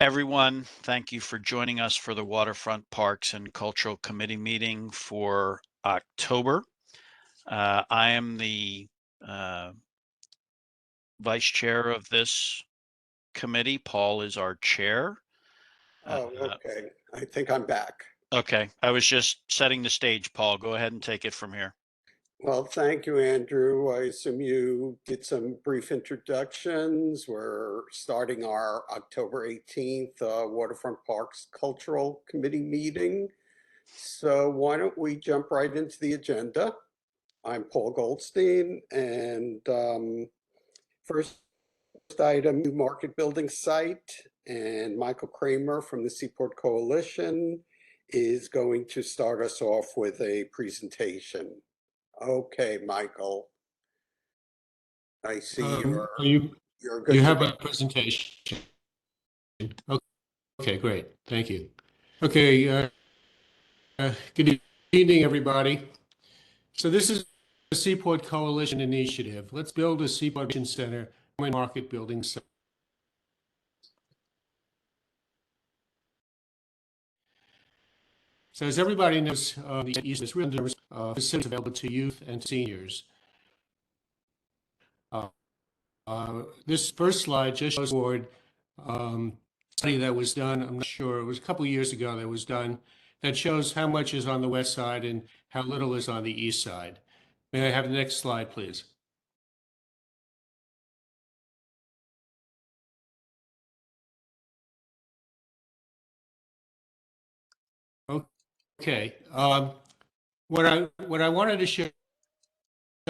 Everyone, thank you for joining us for the Waterfront Parks and Cultural Committee meeting for October. I am the vice chair of this committee. Paul is our chair. Oh, okay. I think I'm back. Okay, I was just setting the stage, Paul. Go ahead and take it from here. Well, thank you, Andrew. I assume you did some brief introductions. We're starting our October 18th Waterfront Parks Cultural Committee meeting. So why don't we jump right into the agenda? I'm Paul Goldstein, and first item, new market building site, and Michael Kramer from the Seaport Coalition is going to start us off with a presentation. Okay, Michael. I see you're good You to have go. a presentation. Okay, great. Thank you. Okay, good evening, everybody. So this is the Seaport Coalition Initiative. Let's build a Seaport Center market building site. So as everybody knows, the East is really facilities available to youth and seniors. This first slide just shows board study that was done. I'm not sure, it was a couple of years ago that was done, that shows how much is on the west side and how little is on the east side. May I have the next slide, please? Okay. What I wanted to show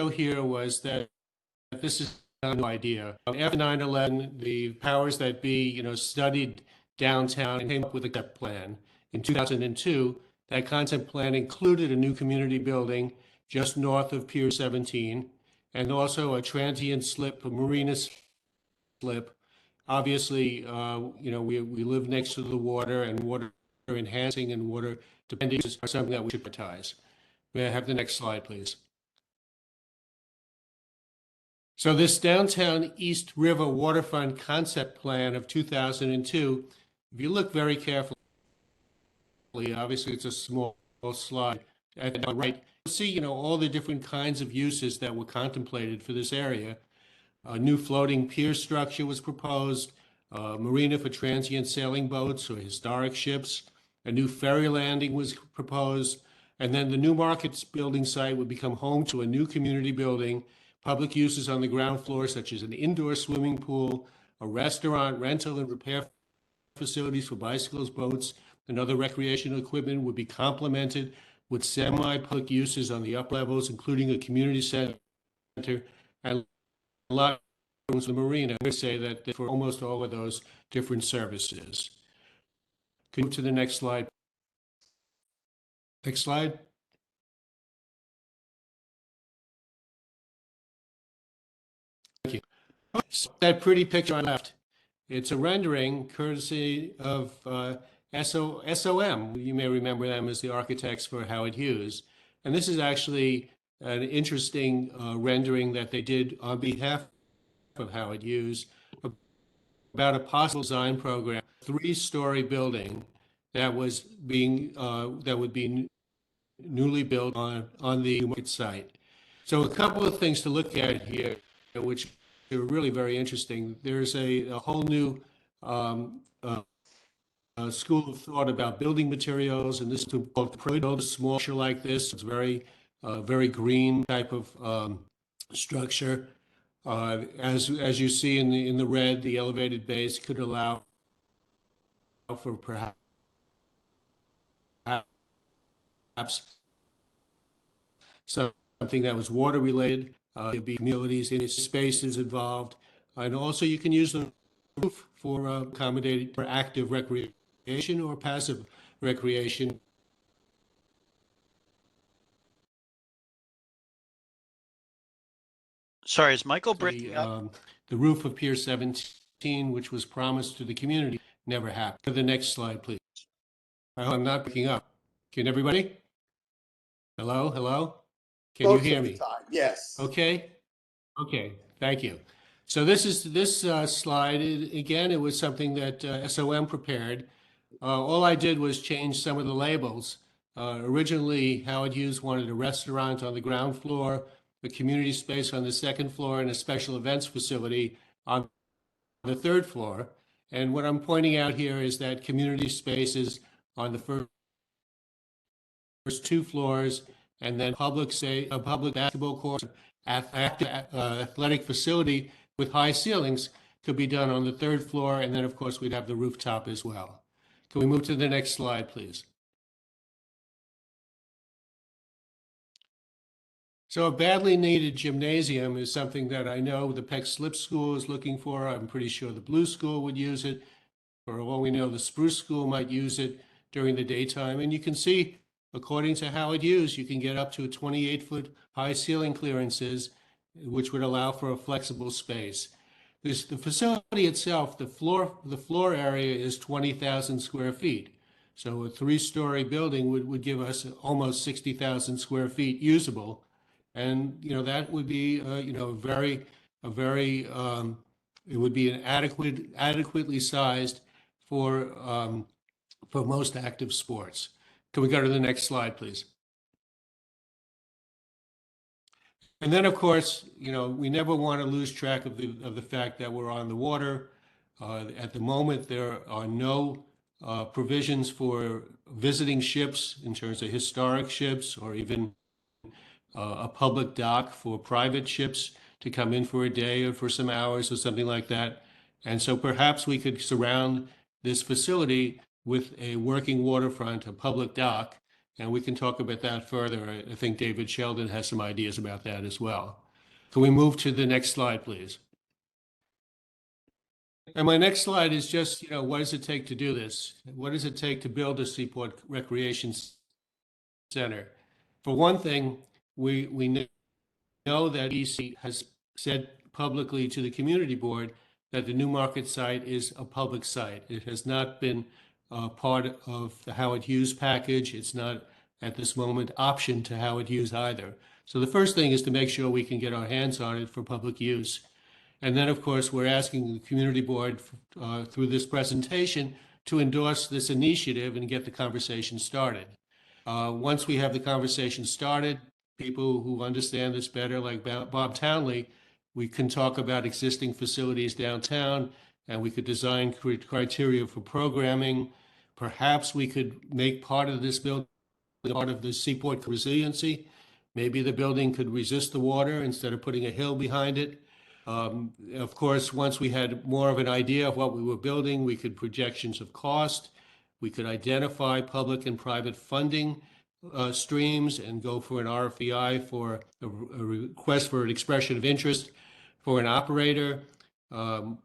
here was that this is a new idea. After 9/11, the powers that be, studied downtown and came up with a concept plan. In 2002, that concept plan included a new community building just north of Pier 17, and also a transient slip, a marina slip. Obviously, we live next to the water, and water enhancing and water depending is something that we should prioritize. May I have the next slide, please? So this downtown East River waterfront concept plan of 2002, if you look very carefully, obviously it's a small slide at the right, you'll see, all the different kinds of uses that were contemplated for this area. A new floating pier structure was proposed, a marina for transient sailing boats or historic ships, a new ferry landing was proposed, and then the new markets building site would become home to a new community building, public uses on the ground floor, such as an indoor swimming pool, a restaurant, rental and repair facilities for bicycles, boats, and other recreational equipment would be complemented with semi-public uses on the upper levels, including a community center and a lot of rooms in the marina. I would say that for almost all of those different services. Can you move to the next slide? Next slide. Thank you. So that pretty picture on the left, it's a rendering courtesy of SOM. You may remember them as the architects for Howard Hughes. And this is actually an interesting rendering that they did on behalf of Howard Hughes about a possible design program, 3-story building that was that would be newly built on the market site. So a couple of things to look at here, which are really very interesting. There's a whole new school of thought about building materials, and this is to build a small structure like this. It's very green type of structure. As you see in the red, the elevated base could allow for perhaps something that was water related. There'd be communities in spaces involved, and also you can use the roof for accommodating for active recreation or passive recreation. Sorry, is Michael breaking up? The roof of Pier 17, which was promised to the community, never happened. To the next slide, please. I'm not picking up. Can everybody? Hello? Can you hear me? Yes. Okay. Thank you. So this slide, again, it was something that SOM prepared. All I did was change some of the labels. Originally, Howard Hughes wanted a restaurant on the ground floor, a community space on the second floor, and a special events facility on the third floor. And what I'm pointing out here is that community spaces on the first two floors, and then a public basketball court, athletic facility with high ceilings could be done on the third floor, and then of course we'd have the rooftop as well. Can we move to the next slide, please? So a badly needed gymnasium is something that I know the Peck Slip School is looking for. I'm pretty sure the Blue School would use it. For all we know, the Spruce School might use it during the daytime. And you can see, according to Howard Hughes, you can get up to 28-foot high ceiling clearances, which would allow for a flexible space. The facility itself, the floor area is 20,000 square feet. So a three-story building would give us almost 60,000 square feet usable. And, that would be, it would be an adequately sized for most active sports. Can we go to the next slide, please? And then, of course, we never want to lose track of the fact that we're on the water. At the moment, there are no provisions for visiting ships in terms of historic ships or even a public dock for private ships to come in for a day or for some hours or something like that. And so perhaps we could surround this facility with a working waterfront, a public dock, and we can talk about that further. I think David Sheldon has some ideas about that as well. Can we move to the next slide, please? And my next slide is just, what does it take to do this? What does it take to build a Seaport Recreation Center? For one thing, we know that EC has said publicly to the community board that the New Market site is a public site. It has not been part of the Howard Hughes package. It's not at this moment option to Howard Hughes either. So the first thing is to make sure we can get our hands on it for public use. And then, of course, we're asking the community board through this presentation to endorse this initiative and get the conversation started. Once we have the conversation started, people who understand this better, like Bob Townley, we can talk about existing facilities downtown, and we could design criteria for programming. Perhaps we could make part of this building part of the Seaport resiliency. Maybe the building could resist the water instead of putting a hill behind it. Of course, once we had more of an idea of what we were building, we could projections of cost. We could identify public and private funding streams and go for an RFEI for a request for an expression of interest for an operator.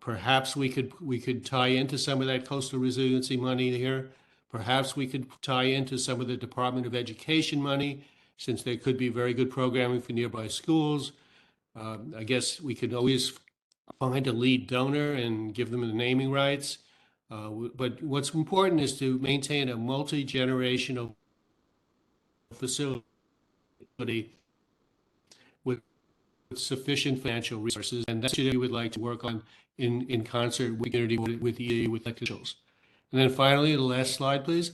Perhaps we could tie into some of that coastal resiliency money here. Perhaps we could tie into some of the Department of Education money, since there could be very good programming for nearby schools. I guess we could always find a lead donor and give them the naming rights. But what's important is to maintain a multi-generational facility with sufficient financial resources, and that's what we would like to work on in concert with community, with EA, with officials. And then finally, the last slide, please.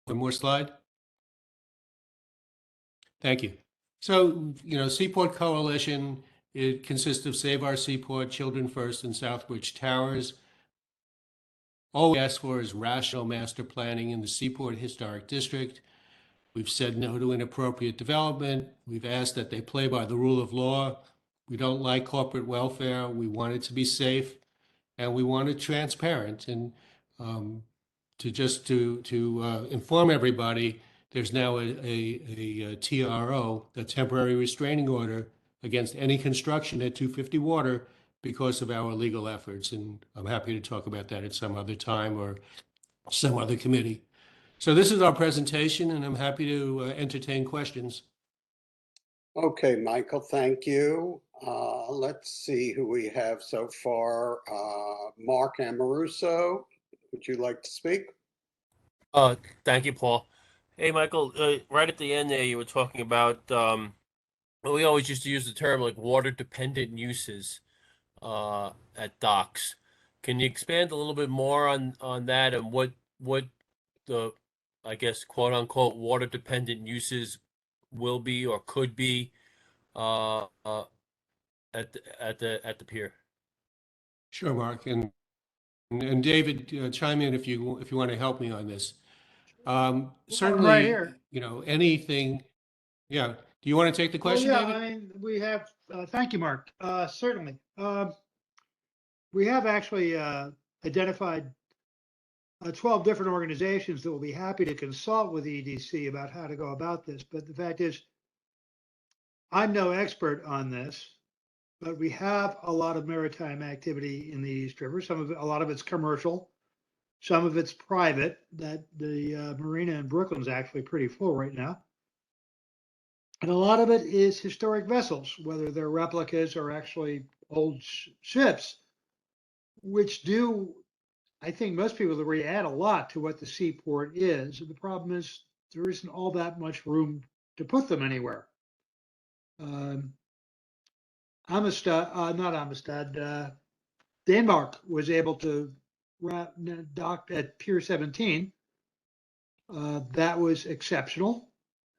One more slide. Thank you. So, Seaport Coalition, it consists of Save Our Seaport, Children First, and Southbridge Towers. All we ask for is rational master planning in the Seaport Historic District. We've said no to inappropriate development. We've asked that they play by the rule of law. We don't like corporate welfare. We want it to be safe, and we want it transparent. And to inform everybody, there's now a TRO, a temporary restraining order, against any construction at 250 Water because of our legal efforts. And I'm happy to talk about that at some other time or some other committee. So this is our presentation, and I'm happy to entertain questions. Okay, Michael, thank you. Let's see who we have so far. Mark Amoruso, would you like to speak? Thank you, Paul. Hey, Michael, right at the end there, you were talking about we always used to use the term like water dependent uses at docks. Can you expand a little bit more on that and what the, I guess, quote unquote water dependent uses will be or could be uh, uh, at the pier? Sure, Mark, and David, chime in if you want to help me on this. I'm right Certainly, here. anything. Yeah. Do you want to take the Well, question, yeah, David? I mean, we have, thank you, Mark. Certainly. We have actually identified 12 different organizations that will be happy to consult with EDC about how to go about this. But the fact is, I'm no expert on this, but we have a lot of maritime activity in the East River. A lot of it's commercial, some of it's private. That the marina in Brooklyn is actually pretty full right now. And a lot of it is historic vessels, whether they're replicas or actually old ships, which do, I think most people agree, add a lot to what the seaport is. And the problem is there isn't all that much room to put them anywhere. Amistad, not Amistad, Denmark was able to dock at Pier 17. That was exceptional.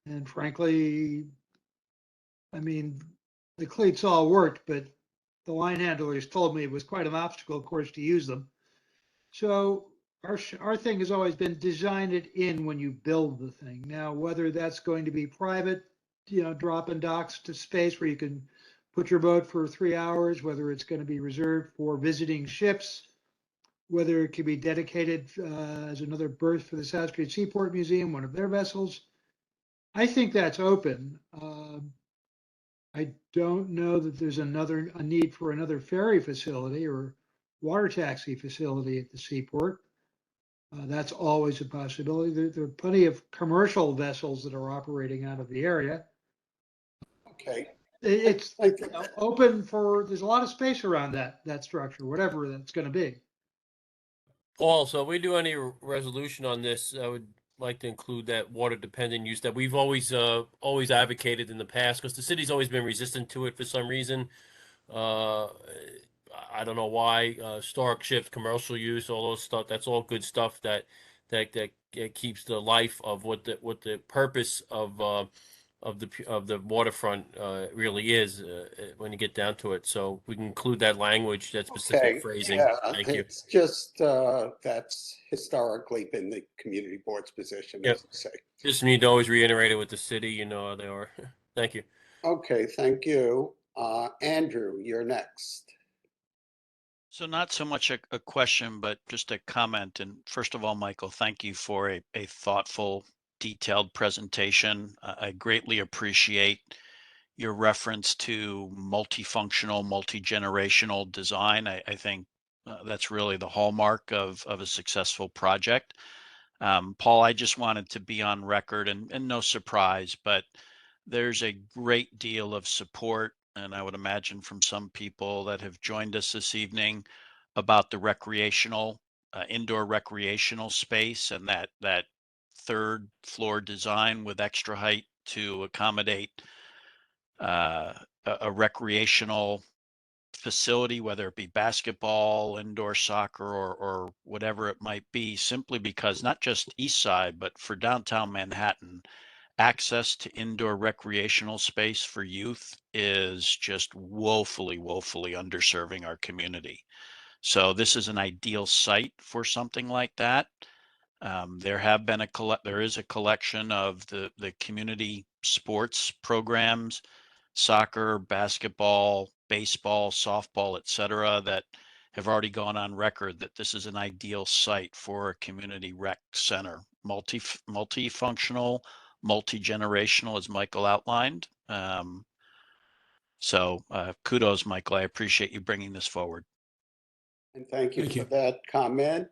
And frankly, I mean, the cleats all worked, but the line handlers told me it was quite an obstacle, of course, to use them. So our thing has always been design it in when you build the thing. Now, whether that's going to be private, drop-in docks to space where you can put your boat for 3 hours, whether it's going to be reserved for visiting ships, whether it could be dedicated as another berth for the South Street Seaport Museum, one of their vessels. I think that's open. I don't know that there's a need for another ferry facility or water taxi facility at the seaport. That's always a possibility. There are plenty of commercial vessels that are operating out of the area. Okay. It's I think open for, there's a lot of space around that structure, whatever that's going to be. Paul, so if we do any resolution on this, I would like to include that water dependent use that we've always advocated in the past, because the city's always been resistant to it for some reason. Uh, I don't know why. Historic ships, commercial use, all those stuff. That's all good stuff that keeps the life of what the purpose of the waterfront really is when you get down to it. So we can include that language, that specific Okay, phrasing. yeah, Thank you. it's just, that's historically been the community board's position, Yep. as you say. Just need to always reiterate it with the city. You know how they are. Thank you. Okay, thank you. Andrew, you're next. So not so much a question, but just a comment. And first of all, Michael, thank you for a thoughtful, detailed presentation. I greatly appreciate your reference to multifunctional, multi-generational design. I think that's really the hallmark of a successful project. Paul, I just wanted to be on record and no surprise, but there's a great deal of support, and I would imagine from some people that have joined us this evening about the recreational, indoor recreational space and that third floor design with extra height to accommodate a recreational facility, whether it be basketball, indoor soccer, or whatever it might be, simply because not just East Side, but for downtown Manhattan, access to indoor recreational space for youth is just woefully, woefully underserving our community. So this is an ideal site for something like that. There is a collection of the community sports programs, soccer, basketball, baseball, softball, et cetera, that have already gone on record that this is an ideal site for a community rec center, multifunctional, multi-generational, as Michael outlined. So kudos, Michael. I appreciate you bringing this forward. And thank you Thank for you. that comment.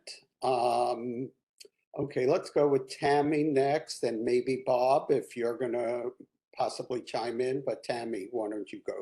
Okay, let's go with Tammy next, and maybe Bob, if you're gonna possibly chime in, but Tammy, why don't you go?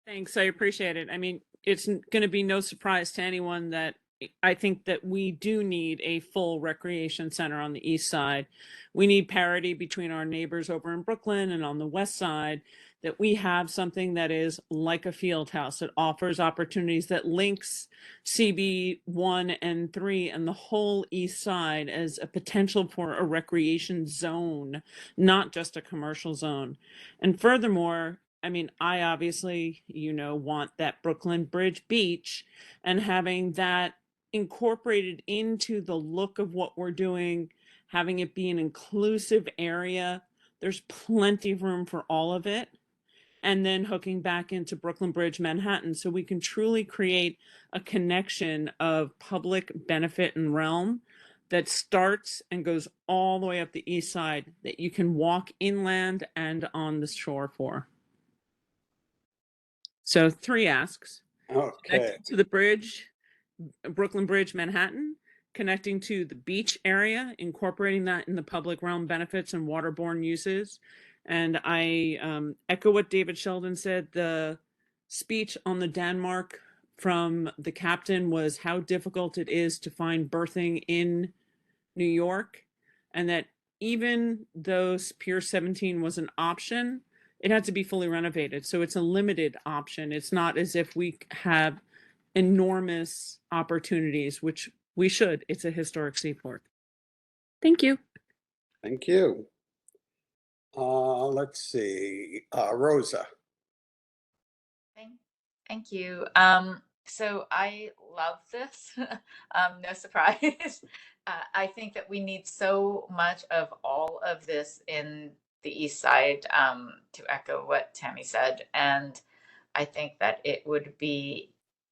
Thanks, I appreciate it. I mean, it's going to be no surprise to anyone that I think that we do need a full recreation center on the east side. We need parity between our neighbors over in Brooklyn and on the west side. that we have something that is like a field house. It offers opportunities that links CB 1 and 3 and the whole east side as a potential for a recreation zone, not just a commercial zone. And furthermore, I mean, I obviously, want that Brooklyn Bridge beach, and having that incorporated into the look of what we're doing, having it be an inclusive area. There's plenty of room for all of it. And then hooking back into Brooklyn Bridge, Manhattan, so we can truly create a connection of public benefit and realm that starts and goes all the way up the east side, that you can walk inland and on the shore for. So 3 asks. Okay, Connecting to the bridge, Brooklyn Bridge, Manhattan, connecting to the beach area, incorporating that in the public realm benefits and waterborne uses. And I echo what David Sheldon said. The speech on the Denmark from the captain was how difficult it is to find berthing in New York, and that even though Pier 17 was an option, it had to be fully renovated. So it's a limited option. It's not as if we have enormous opportunities, which we should. It's a historic seaport. Thank you. thank you. Let's see, Rosa. Thank you. So I love this. No surprise. I think that we need so much of all of this in the East Side, to echo what Tammy said. And I think that it would be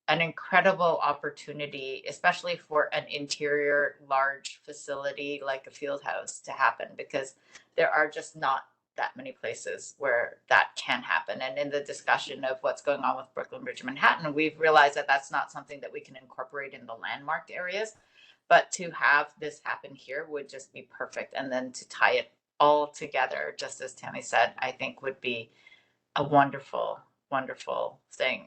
an incredible opportunity, especially for an interior large facility like a field house to happen, because there are just not that many places where that can happen. And in the discussion of what's going on with Brooklyn Bridge, Manhattan, we've realized that that's not something that we can incorporate in the landmarked areas. But to have this happen here would just be perfect. And then to tie it all together, just as Tammy said, I think would be a wonderful, wonderful thing.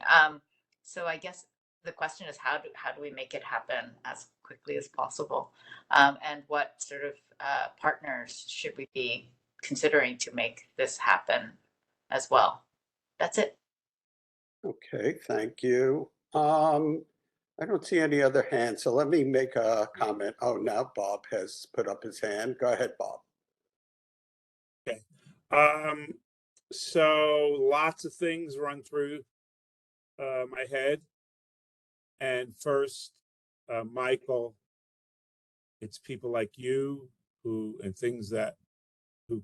So I guess the question is, how do we make it happen as quickly as possible? And what sort of partners should we be considering to make this happen as well? That's it. Okay, thank you. I don't see any other hands, so let me make a comment. Oh, now Bob has put up his hand. Go ahead, Bob. Okay. So lots of things run through my head. And first, Michael, it's people like you who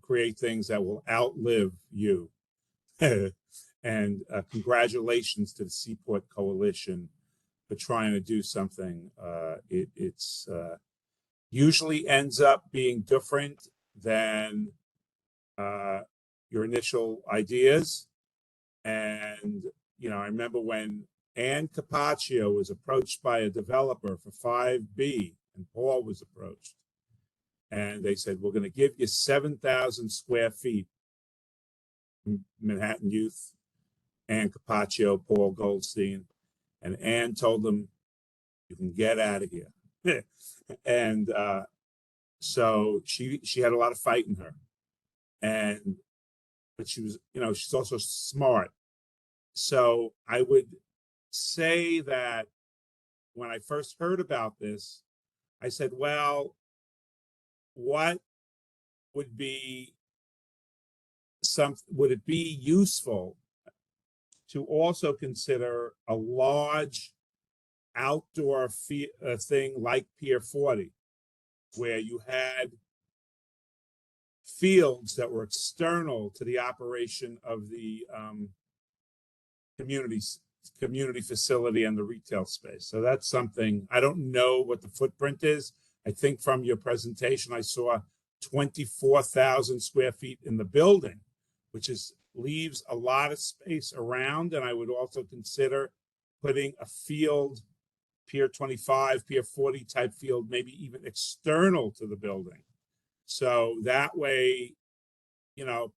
create things that will outlive you. And congratulations to the Seaport Coalition for trying to do something. It's usually ends up being different than your initial ideas. And, I remember when Ann Capaccio was approached by a developer for 5B, and Paul was approached. And they said, we're going to give you 7,000 square feet. Manhattan Youth, Ann Capaccio, Paul Goldstein. And Ann told them, you can get out of here. And so she had a lot of fight in her. But she was, she's also smart. So I would say that when I first heard about this, I said, well, what would it be useful to also consider a large outdoor thing like Pier 40, where you had fields that were external to the operation of the community facility and the retail space. So that's something, I don't know what the footprint is. I think from your presentation, I saw 24,000 square feet in the building, which leaves a lot of space around. And I would also consider putting a field, Pier 25, Pier 40 type field, maybe even external to the building. So that way,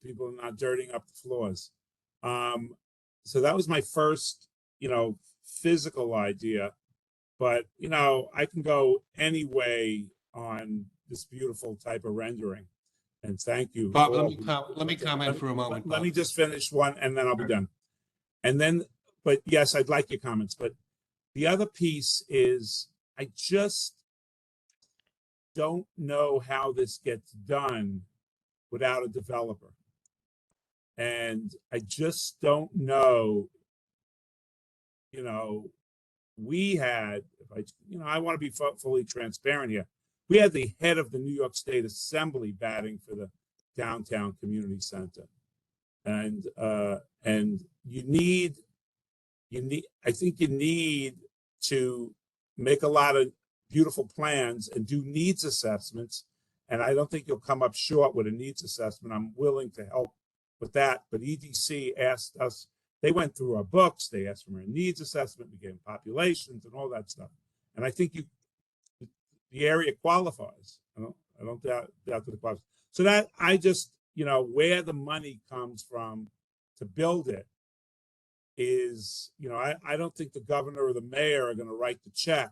people are not dirtying up the floors. So that was my first, physical idea. But, I can go any way on this beautiful type of rendering. And thank you. Bob, all let me who- let me comment for a moment, Let Bob. me just finish one and then I'll be done. And then, but yes, I'd like your comments, but the other piece is I just don't know how this gets done without a developer. And I just don't know, you know, we had, if I, you know, I want to be fully transparent here. We had the head of the New York State Assembly batting for the downtown community center. And you need, I think you need to make a lot of beautiful plans and do needs assessments. And I don't think you'll come up short with a needs assessment. I'm willing to help with that. But EDC asked us, they went through our books, they asked for a needs assessment, we gave them populations and all that stuff. And I think the area qualifies. I don't doubt that it qualifies. So that I just, you know, where the money comes from to build it is, you know, I don't think the governor or the mayor are going to write the check.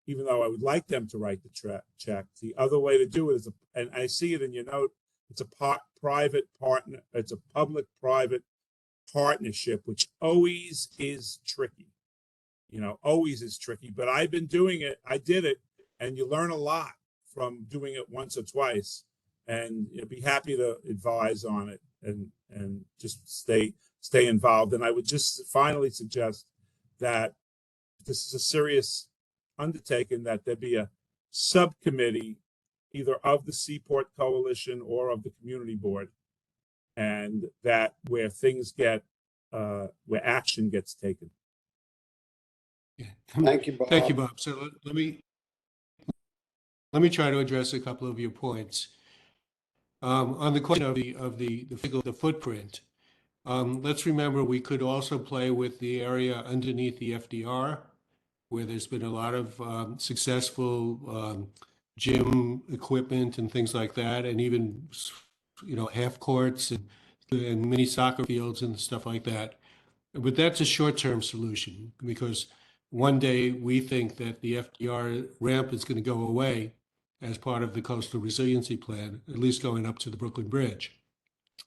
Even though I would like them to write the check. The other way to do it is, and I see it in your note, it's a private partner, it's a public-private partnership, which always is tricky. You know, always is tricky, but I've been doing it. I did it, and you learn a lot from doing it once or twice, and you'll be happy to advise on it and just stay involved. And I would just finally suggest that this is a serious undertaking, that there be a subcommittee either of the Seaport Coalition or of the Community Board, and that where things get, where action gets taken. Yeah. Thank you, Bob. Thank you, Bob. So let me try to address a couple of your points. On the question of the footprint, let's remember we could also play with the area underneath the FDR, where there's been a lot of successful gym equipment and things like that, and even, you know, half courts and mini soccer fields and stuff like that. But that's a short-term solution, because one day we think that the FDR ramp is going to go away as part of the coastal resiliency plan, at least going up to the Brooklyn Bridge.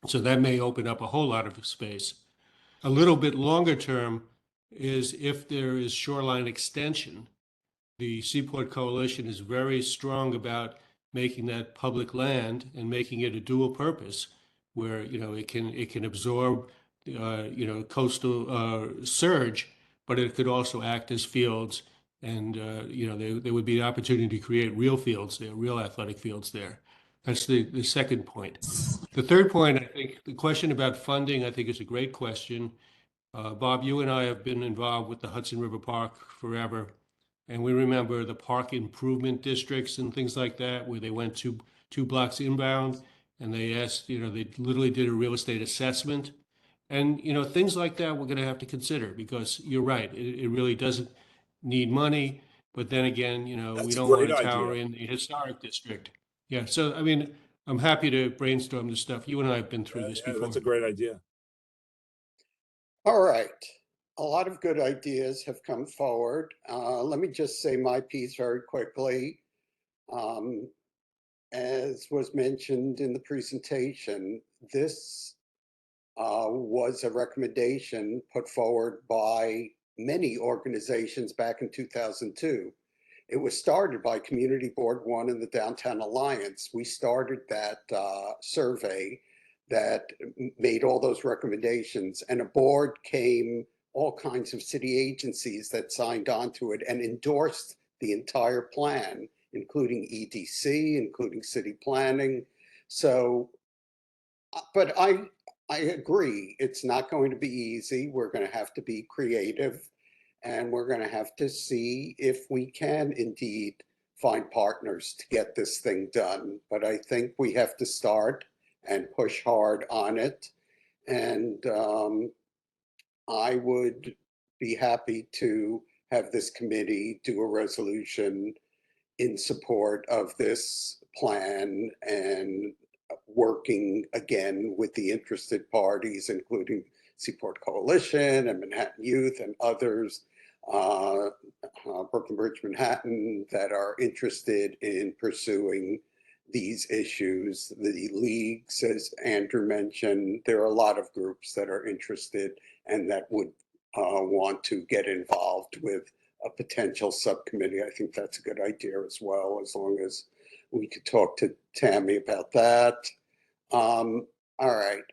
So that may open up a whole lot of space. A little bit longer term is if there is shoreline extension. The Seaport Coalition is very strong about making that public land and making it a dual purpose, where, you know, it can absorb you know, coastal surge, but it could also act as fields. And you know, there would be an opportunity to create real fields there, real athletic fields there. That's the second point. The third point, I think, the question about funding, I think, is a great question. Bob, you and I have been involved with the Hudson River Park forever, and we remember the park improvement districts and things like that, where they went two blocks inbound, and they asked, you know, they literally did a real estate assessment. And, you know, things like that we're going to have to consider, because you're right, it really doesn't need money. But then again, you know, we That's a don't want great to tower idea. in the historic district. Yeah, so, I mean, I'm happy to brainstorm this stuff. You and I have been through this Yeah, before. that's a great idea. All right. A lot of good ideas have come forward. Let me just say my piece very quickly. As was mentioned in the presentation, this was a recommendation put forward by many organizations back in 2002. It was started by Community Board One and the Downtown Alliance. We started that survey that made all those recommendations, and a board came, all kinds of city agencies that signed on to it and endorsed the entire plan, including EDC, including city planning. So, but I agree, it's not going to be easy. We're going to have to be creative, and we're going to have to see if we can indeed find partners to get this thing done. But I think we have to start and push hard on it. And I would be happy to have this committee do a resolution in support of this plan, and working again with the interested parties, including Seaport Coalition and Manhattan Youth and others, Brooklyn Bridge Manhattan, that are interested in pursuing these issues. The leagues, as Andrew mentioned, there are a lot of groups that are interested and that would want to get involved with a potential subcommittee. I think that's a good idea as well, as long as we could talk to Tammy about that. All right.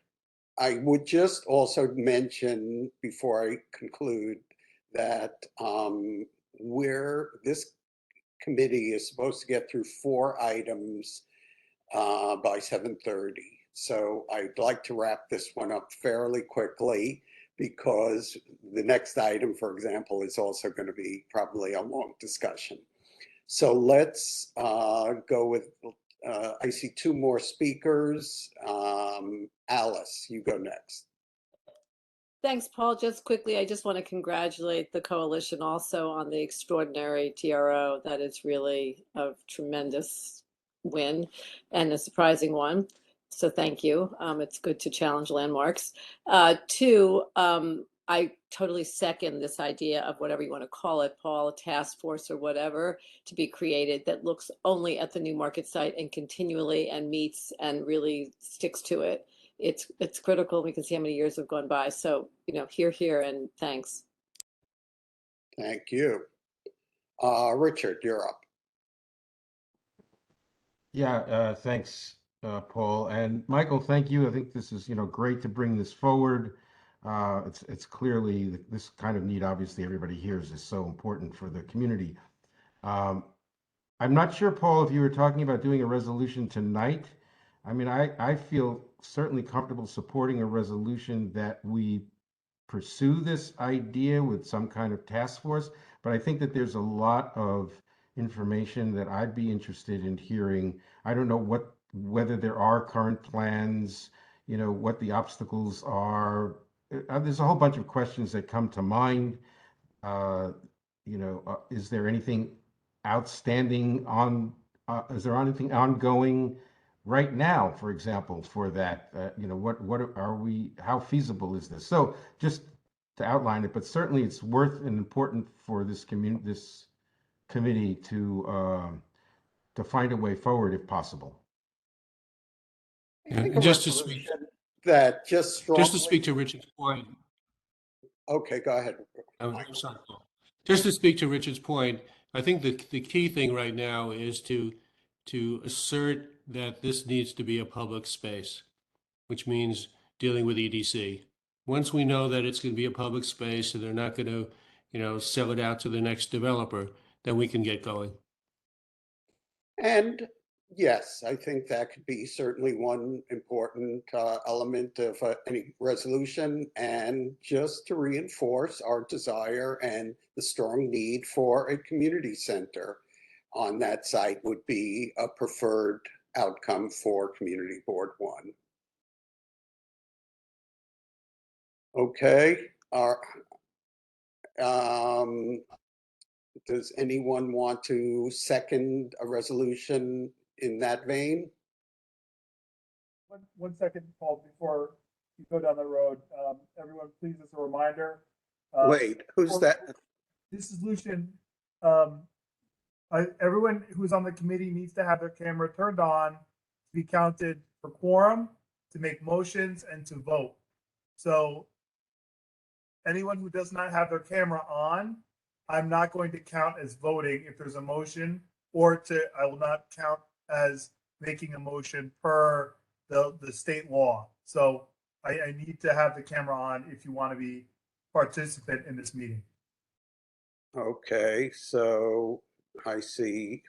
I would just also mention before I conclude that this committee is supposed to get through 4 items by 7:30. So I'd like to wrap this one up fairly quickly because the next item, for example, is also going to be probably a long discussion. So let's go with, I see 2 more speakers. Alice, you go next. Thanks, Paul. Just quickly, I just want to congratulate the coalition also on the extraordinary TRO. That is really a tremendous win and a surprising one. So thank you. It's good to challenge landmarks. 2, I totally second this idea of whatever you want to call it, Paul, a task force or whatever, to be created that looks only at the new market site and continually and meets and really sticks to it. It's critical. We can see how many years have gone by. So, here, and thanks. Thank you. Richard, you're up. Yeah, thanks, Paul. And Michael, thank you. I think this is, great to bring this forward. It's clearly this kind of need, obviously, everybody hears is so important for the community. I'm not sure, Paul, if you were talking about doing a resolution tonight. I mean, I feel certainly comfortable supporting a resolution that we pursue this idea with some kind of task force, but I think that there's a lot of information that I'd be interested in hearing. I don't know whether there are current plans, what the obstacles are. There's a whole bunch of questions that come to mind. Is there anything outstanding is there anything ongoing right now, for example, for that? What are we, how feasible is this? So just to outline it, but certainly it's worth and important for this committee to find a way forward if possible. I think And a just to speak, resolution that just strongly. just to speak to Richard's point, Okay, go ahead. I'm sorry, Paul. Just to speak to Richard's point, I think the key thing right now is to assert that this needs to be a public space, which means dealing with EDC. Once we know that it's going to be a public space and they're not going to, sell it out to the next developer, then we can get going. And yes, I think that could be certainly one important element of any resolution. And just to reinforce our desire and the strong need for a community center on that site would be a preferred outcome for Community Board 1. Okay. Does anyone want to second a resolution in that vein? One second, Paul, before you go down the road. Everyone, please, as a reminder. Wait, who's that? This resolution, everyone who's on the committee needs to have their camera turned on to be counted for quorum, to make motions, and to vote. So anyone who does not have their camera on, I'm not going to count as voting if there's a motion, I will not count as making a motion per the state law. So I need to have the camera on if you want to be participant in this meeting. Okay, so I see.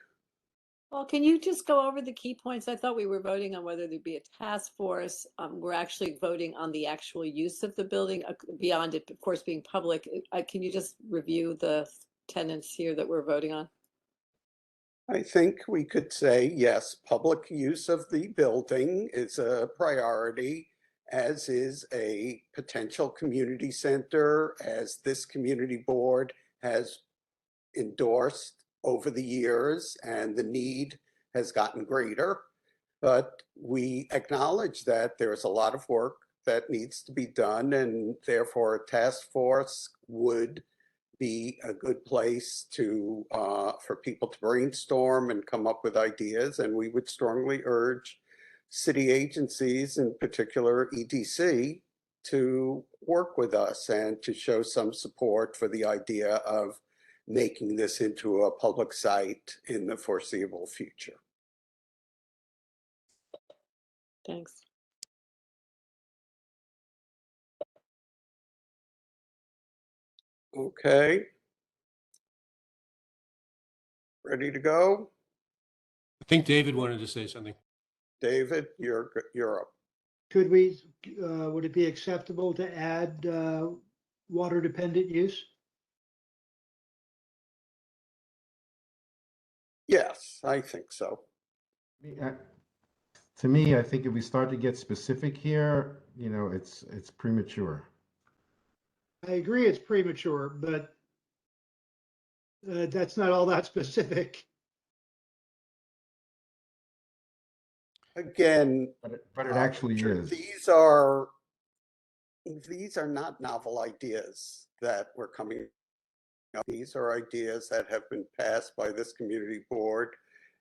Well, can you just go over the key points? I thought we were voting on whether there'd be a task force. We're actually voting on the actual use of the building beyond it, of course, being public. Can you just review the tenets here that we're voting on? I think we could say, yes, public use of the building is a priority, as is a potential community center, as this community board has endorsed over the years, and the need has gotten greater. But we acknowledge that there's a lot of work that needs to be done, and therefore a task force would be a good place to for people to brainstorm and come up with ideas. And we would strongly urge city agencies, in particular EDC, to work with us and to show some support for the idea of making this into a public site in the foreseeable future. Thanks. Okay. Ready to go? I think David wanted to say something. David, you're up. Could we, would it be acceptable to add water dependent use? Yes, I think so. To me, I think if we start to get specific here, it's premature. I agree it's premature, but that's not all that specific. Again, But it actually Richard, is. these are not novel ideas that we're coming up. These are ideas that have been passed by this community board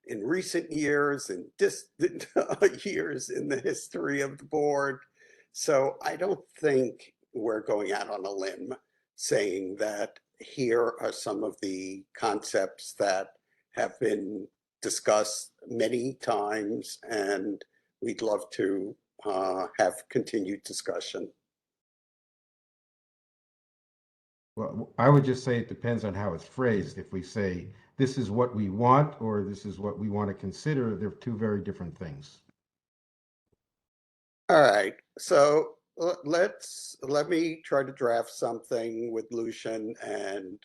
in recent years and distant years in the history of the board. So I don't think we're going out on a limb saying that here are some of the concepts that have been discussed many times, and we'd love to have continued discussion. Well, I would just say it depends on how it's phrased. If we say this is what we want or this is what we want to consider, they're two very different things. All right, so let me try to draft something with Lucian, and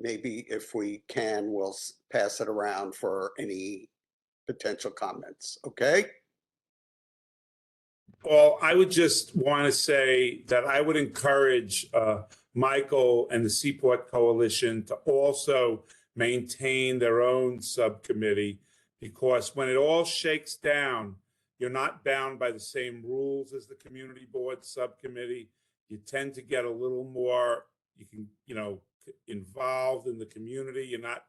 maybe if we can, we'll pass it around for any potential comments. Okay. Well, I would just want to say that I would encourage Michael and the Seaport Coalition to also maintain their own subcommittee, because when it all shakes down, you're not bound by the same rules as the community board subcommittee. You tend to get a little more, you can, involved in the community. You're not,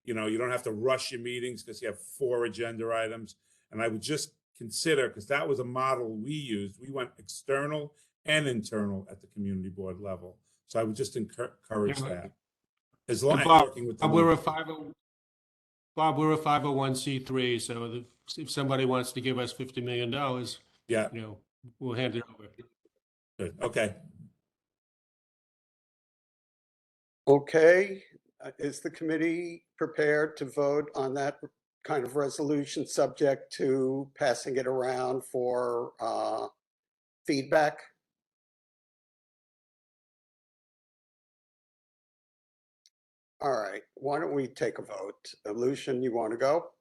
you don't have to rush your meetings because you have 4 agenda items. And I would just consider, because that was a model we used, we went external and internal at the community board level. So I would just encourage that. As long as working with the we're a 501c3, so if somebody wants to give us $50 million, yeah, we'll hand it over. Good. Okay. Okay, is the committee prepared to vote on that kind of resolution, subject to passing it around for feedback? All right, why don't we take a vote? Lucian, you want to go?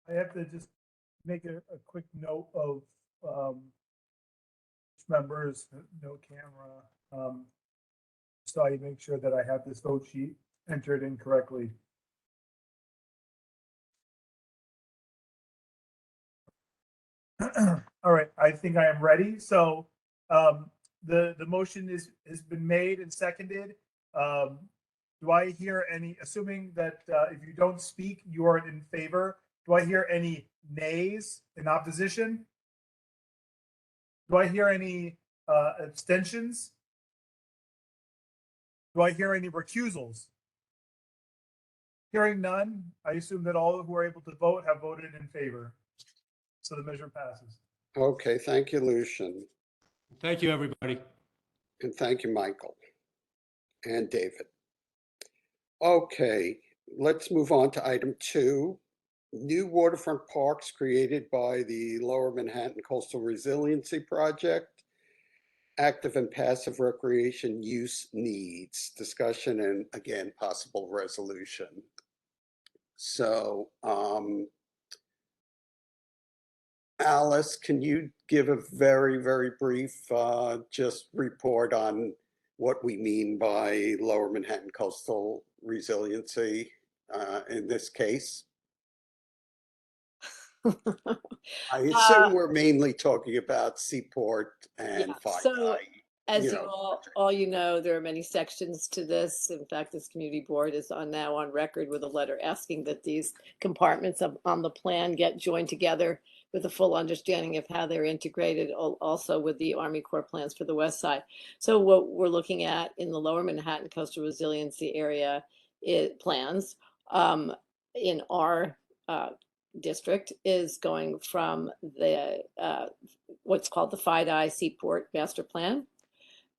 I have to just make a quick note of members, no camera, so I make sure that I have this vote sheet entered in correctly. All right, I think I am ready. So the motion has been made and seconded. Do I hear any, assuming that if you don't speak, you are in favor, do I hear any nays in opposition? Do I hear any abstentions? Do I hear any recusals? Hearing none, I assume that all who are able to vote have voted in favor. So the measure passes. Okay, thank you, Lucian. Thank you, everybody. And thank you, Michael and David. Okay, let's move on to item 2. New waterfront parks created by the Lower Manhattan Coastal Resiliency Project. Active and passive recreation use needs, discussion, and again, possible resolution. So, Alice, can you give a very, very brief just report on what we mean by Lower Manhattan Coastal Resiliency in this case? I assume we're mainly talking about Seaport and So As you you know, all you know, there are many sections to this. In fact, this community board is now on record with a letter asking that these compartments on the plan get joined together with a full understanding of how they're integrated, also with the Army Corps plans for the west side. So what we're looking at in the lower Manhattan coastal resiliency area plans in our district is going from the what's called the FIDI Seaport Master Plan.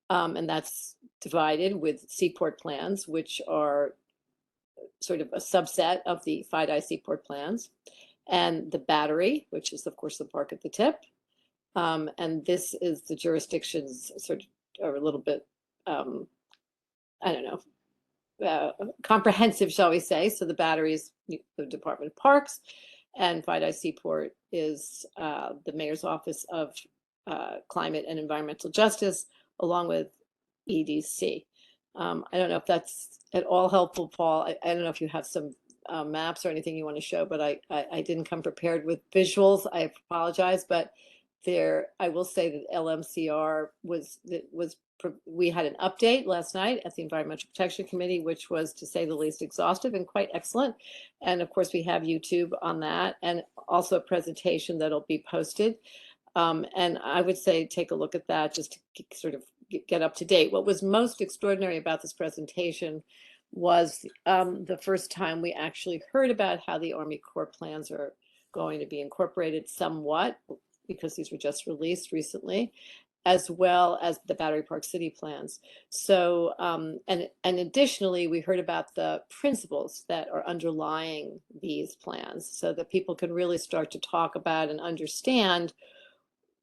And that's divided with Seaport plans, which are sort of a subset of the FIDI Seaport plans, and the Battery, which is of course the park at the tip. And this is the jurisdictions sort of are a little bit, I don't know, comprehensive, shall we say. So the Battery is the Department of Parks, and FIDI Seaport is the Mayor's Office of Climate and Environmental Justice, along with EDC. I don't know if that's at all helpful, Paul. I don't know if you have some maps or anything you want to show, but I didn't come prepared with visuals. I apologize, but I will say that LMCR we had an update last night at the Environmental Protection Committee, which was, to say the least, exhaustive and quite excellent. And of course, we have YouTube on that, and also a presentation that'll be posted. And I would say take a look at that just to sort of get up to date. What was most extraordinary about this presentation was the first time we actually heard about how the Army Corps plans are going to be incorporated somewhat, because these were just released recently, as well as the Battery Park City plans. So, and additionally, we heard about the principles that are underlying these plans, so that people can really start to talk about and understand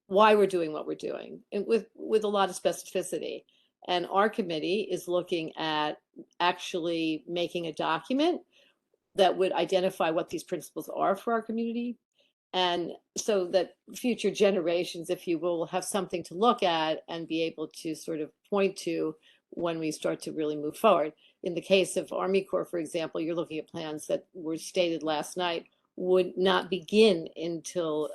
why we're doing what we're doing, and with a lot of specificity. And our committee is looking at actually making a document that would identify what these principles are for our community, and so that future generations, if you will have something to look at and be able to sort of point to when we start to really move forward. In the case of Army Corps, for example, you're looking at plans that were stated last night would not begin until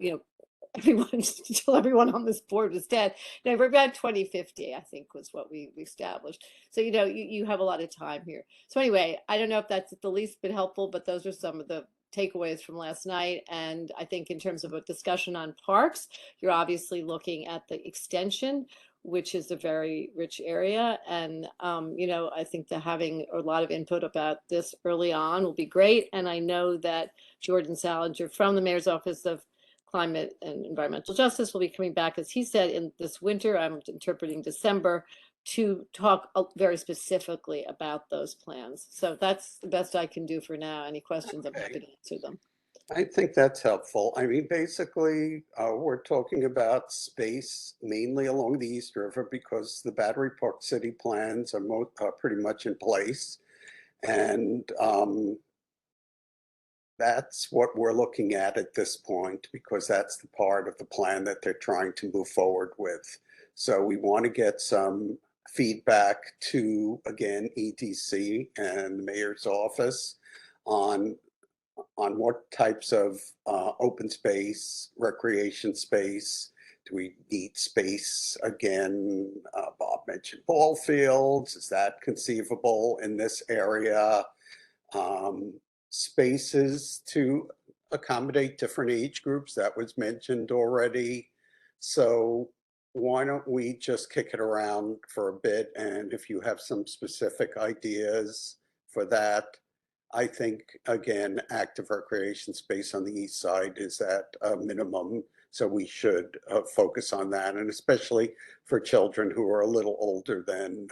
until everyone on this board was dead. Now we're about 2050, I think, was what we established. So you have a lot of time here. So anyway, I don't know if that's the least bit helpful, but those are some of the takeaways from last night. And I think in terms of a discussion on parks, you're obviously looking at the extension, which is a very rich area. And, I think that having a lot of input about this early on will be great. And I know that Jordan Salinger from the Mayor's Office of Climate and Environmental Justice will be coming back, as he said, in this winter, I'm interpreting December, to talk very specifically about those plans. So that's the best I can do for now. Any questions, I'm happy to answer them. I think that's helpful. I mean, basically, we're talking about space mainly along the East River because the Battery Park City plans are pretty much in place. And that's what we're looking at this point, because that's the part of the plan that they're trying to move forward with. So we want to get some feedback to, again, EDC and the mayor's office on what types of open space, recreation space. Do we need space again? Bob mentioned ball fields. Is that conceivable in this area? Spaces to accommodate different age groups, that was mentioned already. So why don't we just kick it around for a bit, and if you have some specific ideas for that. I think, again, active recreation space on the east side is at a minimum, so we should focus on that, and especially for children who are a little older than,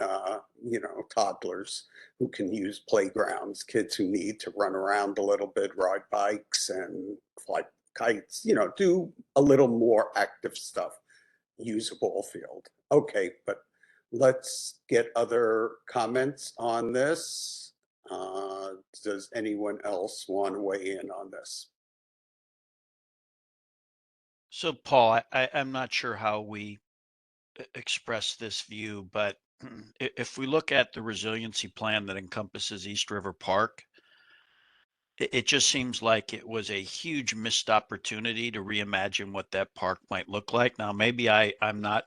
toddlers, who can use playgrounds, kids who need to run around a little bit, ride bikes and fly kites, do a little more active stuff, use a ball field. Okay, but let's get other comments on this. Does anyone else want to weigh in on this? So Paul, I'm not sure how we express this view, but if we look at the resiliency plan that encompasses East River Park, it just seems like it was a huge missed opportunity to reimagine what that park might look like. Now, maybe I'm not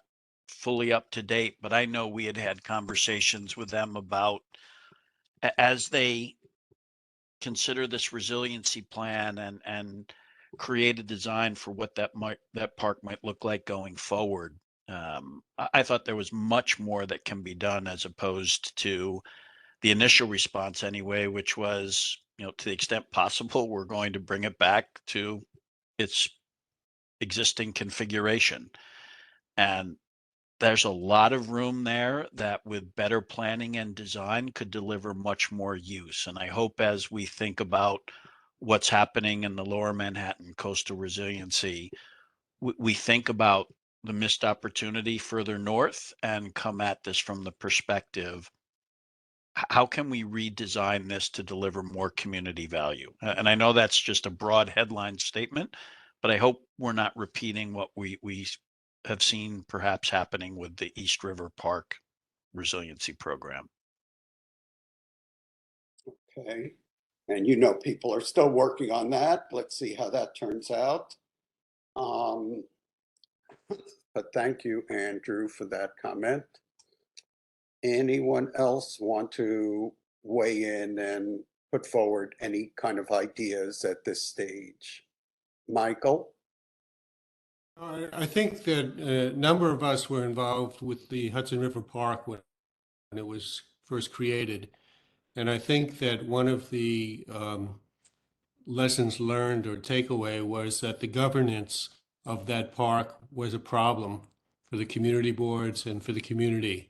fully up to date, but I know we had had conversations with them about as they consider this resiliency plan and create a design for what that park might look like going forward. I thought there was much more that can be done as opposed to the initial response anyway, which was, to the extent possible, we're going to bring it back to its existing configuration. And there's a lot of room there that with better planning and design could deliver much more use. And I hope as we think about what's happening in the lower Manhattan coastal resiliency, we think about the missed opportunity further north and come at this from the perspective, how can we redesign this to deliver more community value? And I know that's just a broad headline statement, but I hope we're not repeating what we have seen perhaps happening with the East River Park resiliency program. Okay. And people are still working on that. Let's see how that turns out. But thank you, Andrew, for that comment. Anyone else want to weigh in and put forward any kind of ideas at this stage? Michael? I think that a number of us were involved with the Hudson River Park when it was first created. And I think that one of the lessons learned or takeaway was that the governance of that park was a problem for the community boards and for the community.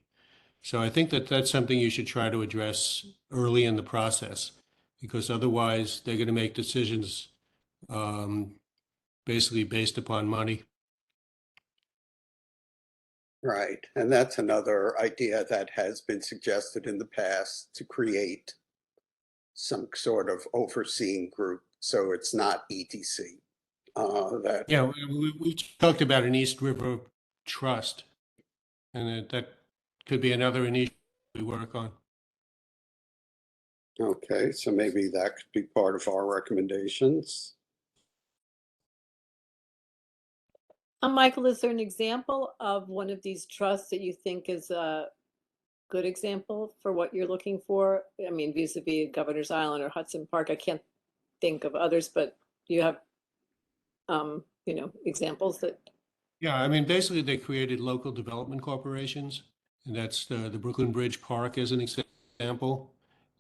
So I think that that's something you should try to address early in the process, because otherwise they're going to make decisions basically based upon money. Right. And that's another idea that has been suggested in the past, to create some sort of overseeing group so it's not ETC. Yeah, we talked about an East River Trust, and that could be another initiative we work on. Okay, so maybe that could be part of our recommendations. Michael, is there an example of one of these trusts that you think is a good example for what you're looking for? I mean, vis-a-vis Governor's Island or Hudson Park. I can't think of others, but do you have, examples that? Yeah, I mean, basically they created local development corporations, and that's the Brooklyn Bridge Park as an example.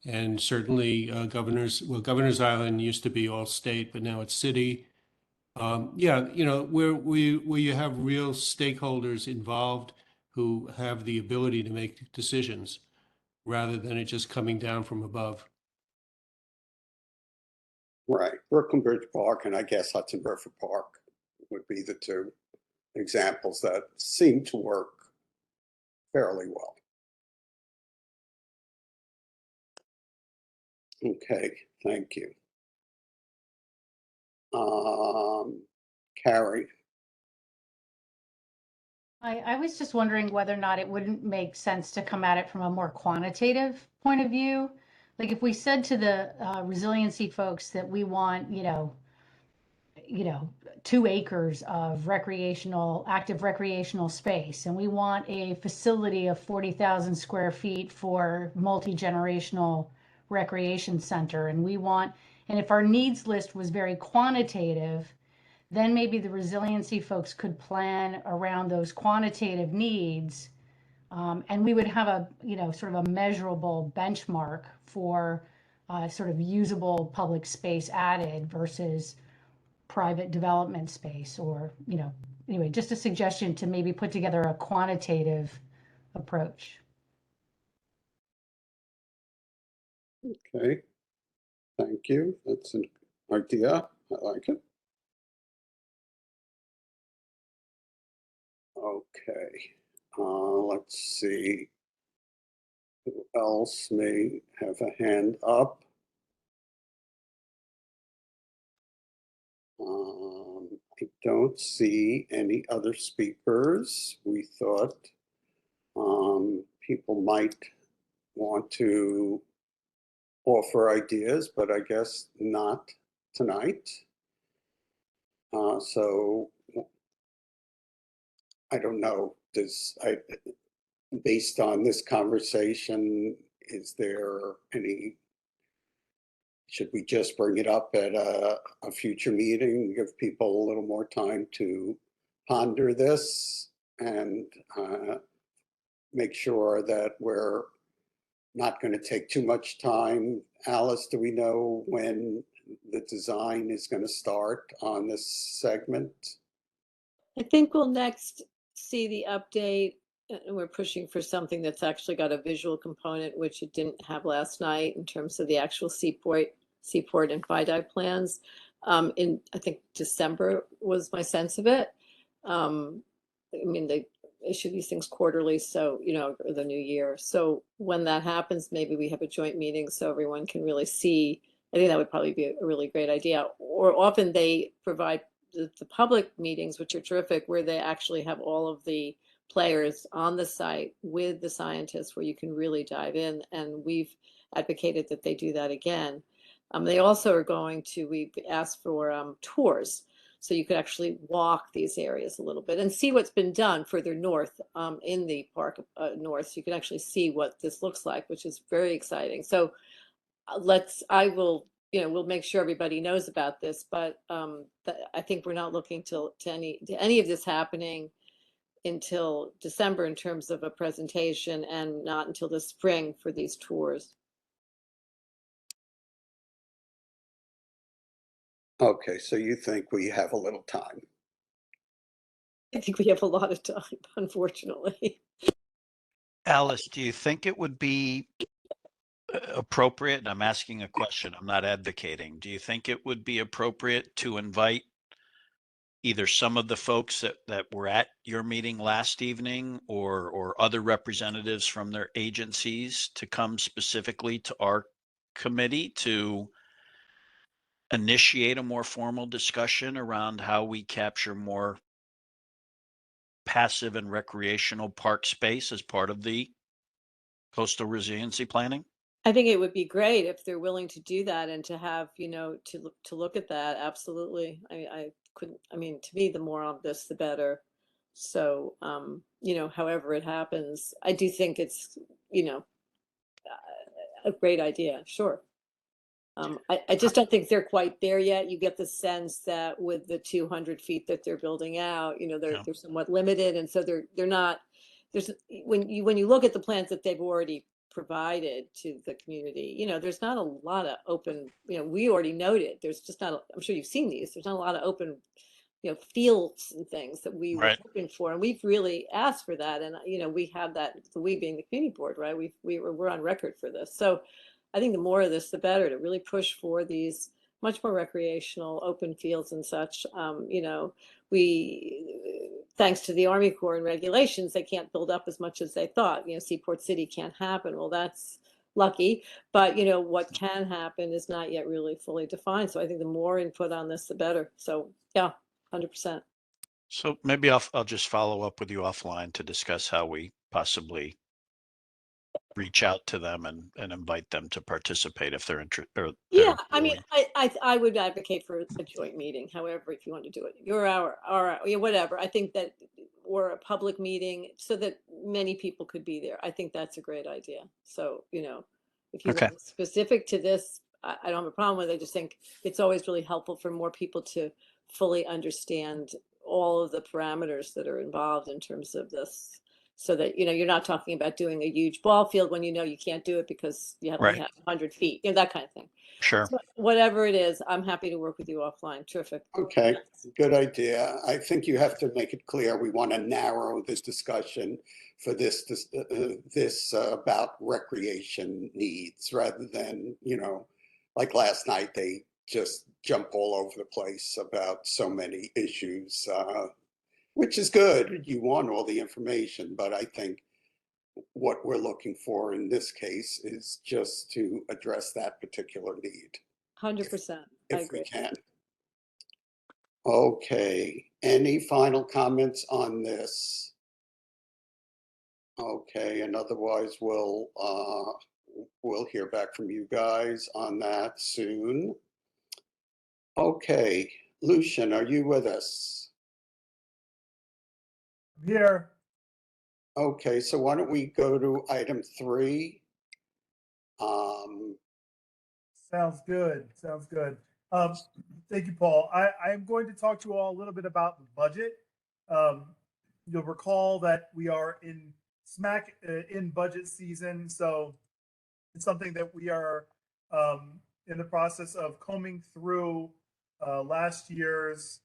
And certainly Governor's Island used to be all state, but now it's city. Yeah, where you have real stakeholders involved who have the ability to make decisions rather than it just coming down from above. Right, Brooklyn Bridge Park and I guess Hudson River Park would be the two examples that seem to work fairly well. Okay, thank you. Carrie? I was just wondering whether or not it wouldn't make sense to come at it from a more quantitative point of view. Like if we said to the resiliency folks that we want, 2 acres of active recreational space, and we want a facility of 40,000 square feet for multi-generational recreation center, and if our needs list was very quantitative, then maybe the resiliency folks could plan around those quantitative needs. And we would have a, sort of a measurable benchmark for sort of usable public space added versus private development space, or, anyway, just a suggestion to maybe put together a quantitative approach. Okay, thank you. That's an idea. I like it. Okay, let's see. Who else may have a hand up? I don't see any other speakers. We thought people might want to offer ideas, but I guess not tonight. So I don't know based on this conversation, is there any, should we just bring it up at a future meeting, give people a little more time to ponder this and make sure that we're not going to take too much time? Alice, do we know when the design is going to start on this segment? I think we'll next see the update, and we're pushing for something that's actually got a visual component, which it didn't have last night in terms of the actual seaport and FIDI plans. In, I think, December was my sense of it. I mean, they issue these things quarterly, so, you know, or the new year. So when that happens, maybe we have a joint meeting so everyone can really see. I think that would probably be a really great idea. Or often they provide the public meetings, which are terrific, where they actually have all of the players on the site with the scientists, where you can really dive in. And we've advocated that they do that again. They also are going to, we've asked for tours, so you could actually walk these areas a little bit and see what's been done further north in the park north. So you can actually see what this looks like, which is very exciting. So I will, you know, we'll make sure everybody knows about this, but I think we're not looking to any of this happening until December in terms of a presentation, and not until the spring for these tours. Okay, so you think we have a little time? I think we have a lot of time, unfortunately. Alice, do you think it would be appropriate, and I'm asking a question, I'm not advocating, do you think it would be appropriate to invite either some of the folks that were at your meeting last evening, or other representatives from their agencies to come specifically to our committee to initiate a more formal discussion around how we capture more passive and recreational park space as part of the coastal resiliency planning? I think it would be great if they're willing to do that and to have, you know, to look at that. Absolutely. I couldn't, I mean, to me, the more of this, the better. So, you know, however it happens, I do think it's, you know, a great idea. Sure. I just don't think they're quite there yet. You get the sense that with the 200 feet that they're building out, you know, they're somewhat limited, and so they're not. There's when you look at the plans that they've already provided to the community, you know, there's not a lot of open. You know, we already noted there's just not. I'm sure you've seen these. There's not a lot of open, you know, fields and things that we were Right. hoping for, and we've really asked for that. And you know, we have that. We being the community board, right? We're on record for this. So I think the more of this, the better, to really push for these much more recreational open fields and such. You know, thanks to the Army Corps and regulations, they can't build up as much as they thought. You know, Seaport City can't happen. Well, that's lucky, but you know, what can happen is not yet really fully defined. So I think the more input on this, the better. So yeah, 100%. So maybe I'll just follow up with you offline to discuss how we possibly reach out to them and invite them to participate if they're interested, or Yeah, they're I mean, willing. I would advocate for a joint meeting, however, if you want to do it, your hour, yeah, whatever. I think that, or a public meeting so that many people could be there. I think that's a great idea. So, you know, if you Okay. want specific to this, I don't have a problem with it. I just think it's always really helpful for more people to fully understand all of the parameters that are involved in terms of this. So that, you know, you're not talking about doing a huge ball field when you know you can't do it because you only Right. have 100 feet, you know, that kind of thing. Sure. So whatever it is, I'm happy to work with you offline. Terrific. Okay, good idea. I think you have to make it clear we want to narrow this discussion for this about recreation needs, rather than, you know, like last night, they just jump all over the place about so many issues, which is good. You want all the information, but I think what we're looking for in this case is just to address that particular need, 100%. I if we agree. can. Okay, any final comments on this? Okay, and otherwise we'll hear back from you guys on that soon. Okay, Lucian, are you with us? Here. Okay, so why don't we go to item 3? Um, Sounds good. Sounds good. Thank you, Paul. I'm going to talk to you all a little bit about the budget. You'll recall that we are in budget season, so it's something that we are in the process of combing through last year's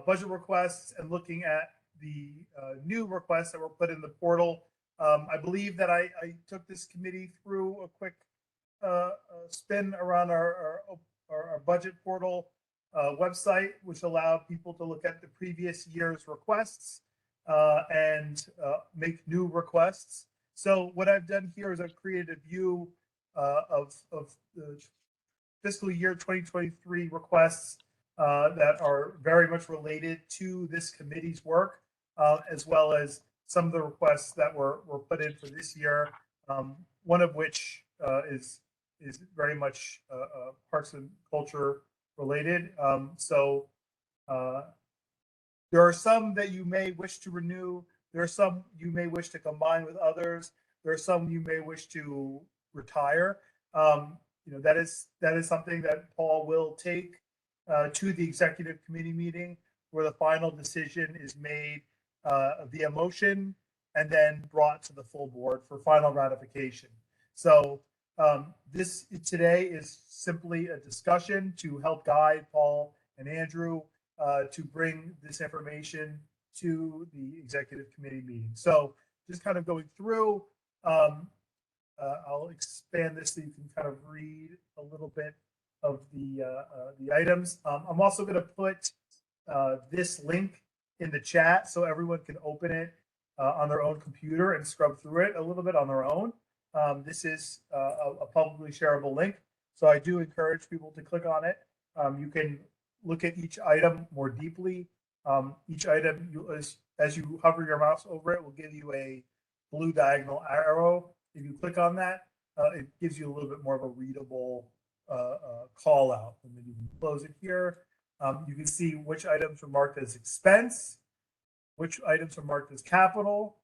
budget requests and looking at the new requests that were put in the portal. I believe that I took this committee through a quick spin around our budget portal website, which allowed people to look at the previous year's requests and make new requests. So what I've done here is I've created a view of the fiscal year 2023 requests that are very much related to this committee's work, as well as some of the requests that were put in for this year. One of which is very much Parks and Culture related. So there are some that you may wish to renew. There are some you may wish to combine with others. There are some you may wish to retire. That is something that Paul will take to the executive committee meeting, where the final decision is made via motion and then brought to the full board for final ratification. So this today is simply a discussion to help guide Paul and Andrew to bring this information to the executive committee meeting. So just kind of going through, I'll expand this so you can kind of read a little bit of the items. I'm also going to put this link in the chat so everyone can open it on their own computer and scrub through it a little bit on their own. This is a publicly shareable link, so I do encourage people to click on it. You can look at each item more deeply. Each item, as you hover your mouse over it, will give you a blue diagonal arrow. If you click on that, it gives you a little bit more of a readable call out. And then you can close it here. You can see which items are marked as expense, which items are marked as capital,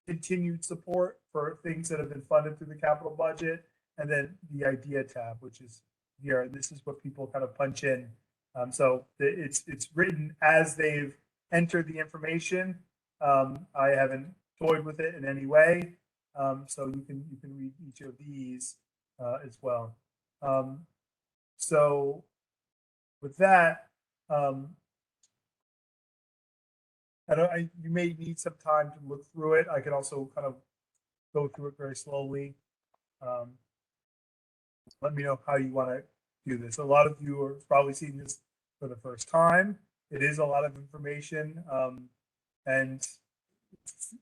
continued support for things that have been funded through the capital budget, and then the idea tab, which is here. This is what people kind of punch in. So it's written as they've entered the information. I haven't toyed with it in any way. So you can read each of these as well. So with that, you may need some time to look through it. I can also kind of go through it very slowly. Let me know how you want to do this. A lot of you are probably seeing this for the first time. It is a lot of information, and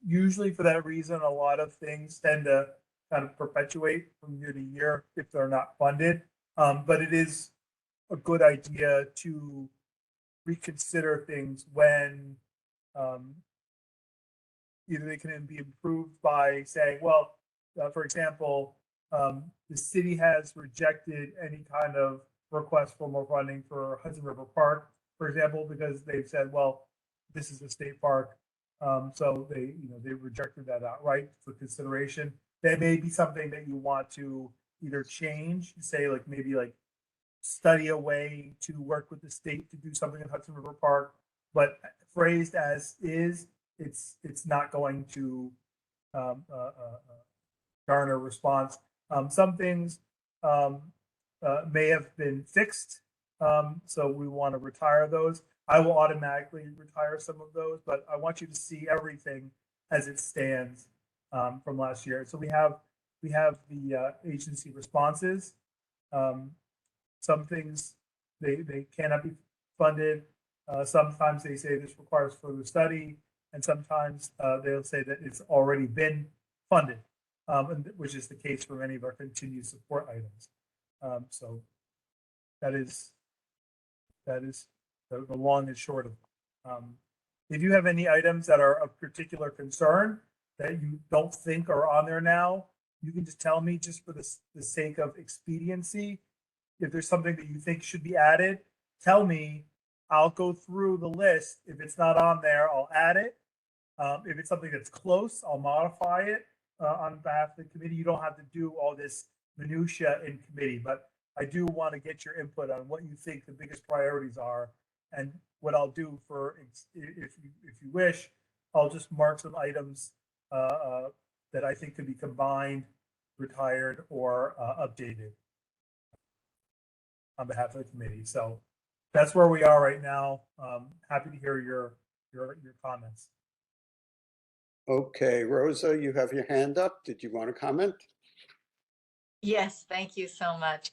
usually for that reason, a lot of things tend to kind of perpetuate from year to year if they're not funded. But it is a good idea to reconsider things when either they can be improved by saying, well, for example, the city has rejected any kind of request for more funding for Hudson River Park, for example, because they've said, well, this is a state park. So they rejected that outright for consideration. That may be something that you want to either change, say maybe study a way to work with the state to do something in Hudson River Park, but phrased as is, it's not going to garner response. Some things may have been fixed, so we want to retire those. I will automatically retire some of those, but I want you to see everything as it stands from last year. So we have the agency responses. Some things they cannot be funded. Sometimes they say this requires further study, and sometimes they'll say that it's already been funded, which is the case for many of our continued support items. So that is the long and short of it. If you have any items that are of particular concern that you don't think are on there now, you can just tell me, just for the sake of expediency. If there's something that you think should be added, tell me. I'll go through the list. If it's not on there, I'll add it. If it's something that's close, I'll modify it on behalf of the committee. You don't have to do all this minutia in committee, but I do want to get your input on what you think the biggest priorities are. And what I'll do if you wish, I'll just mark some items that I think could be combined, retired, or updated on behalf of the committee. So that's where we are right now. Happy to hear your comments. Okay, Rosa, you have your hand up. Did you want to comment? Yes, thank you so much.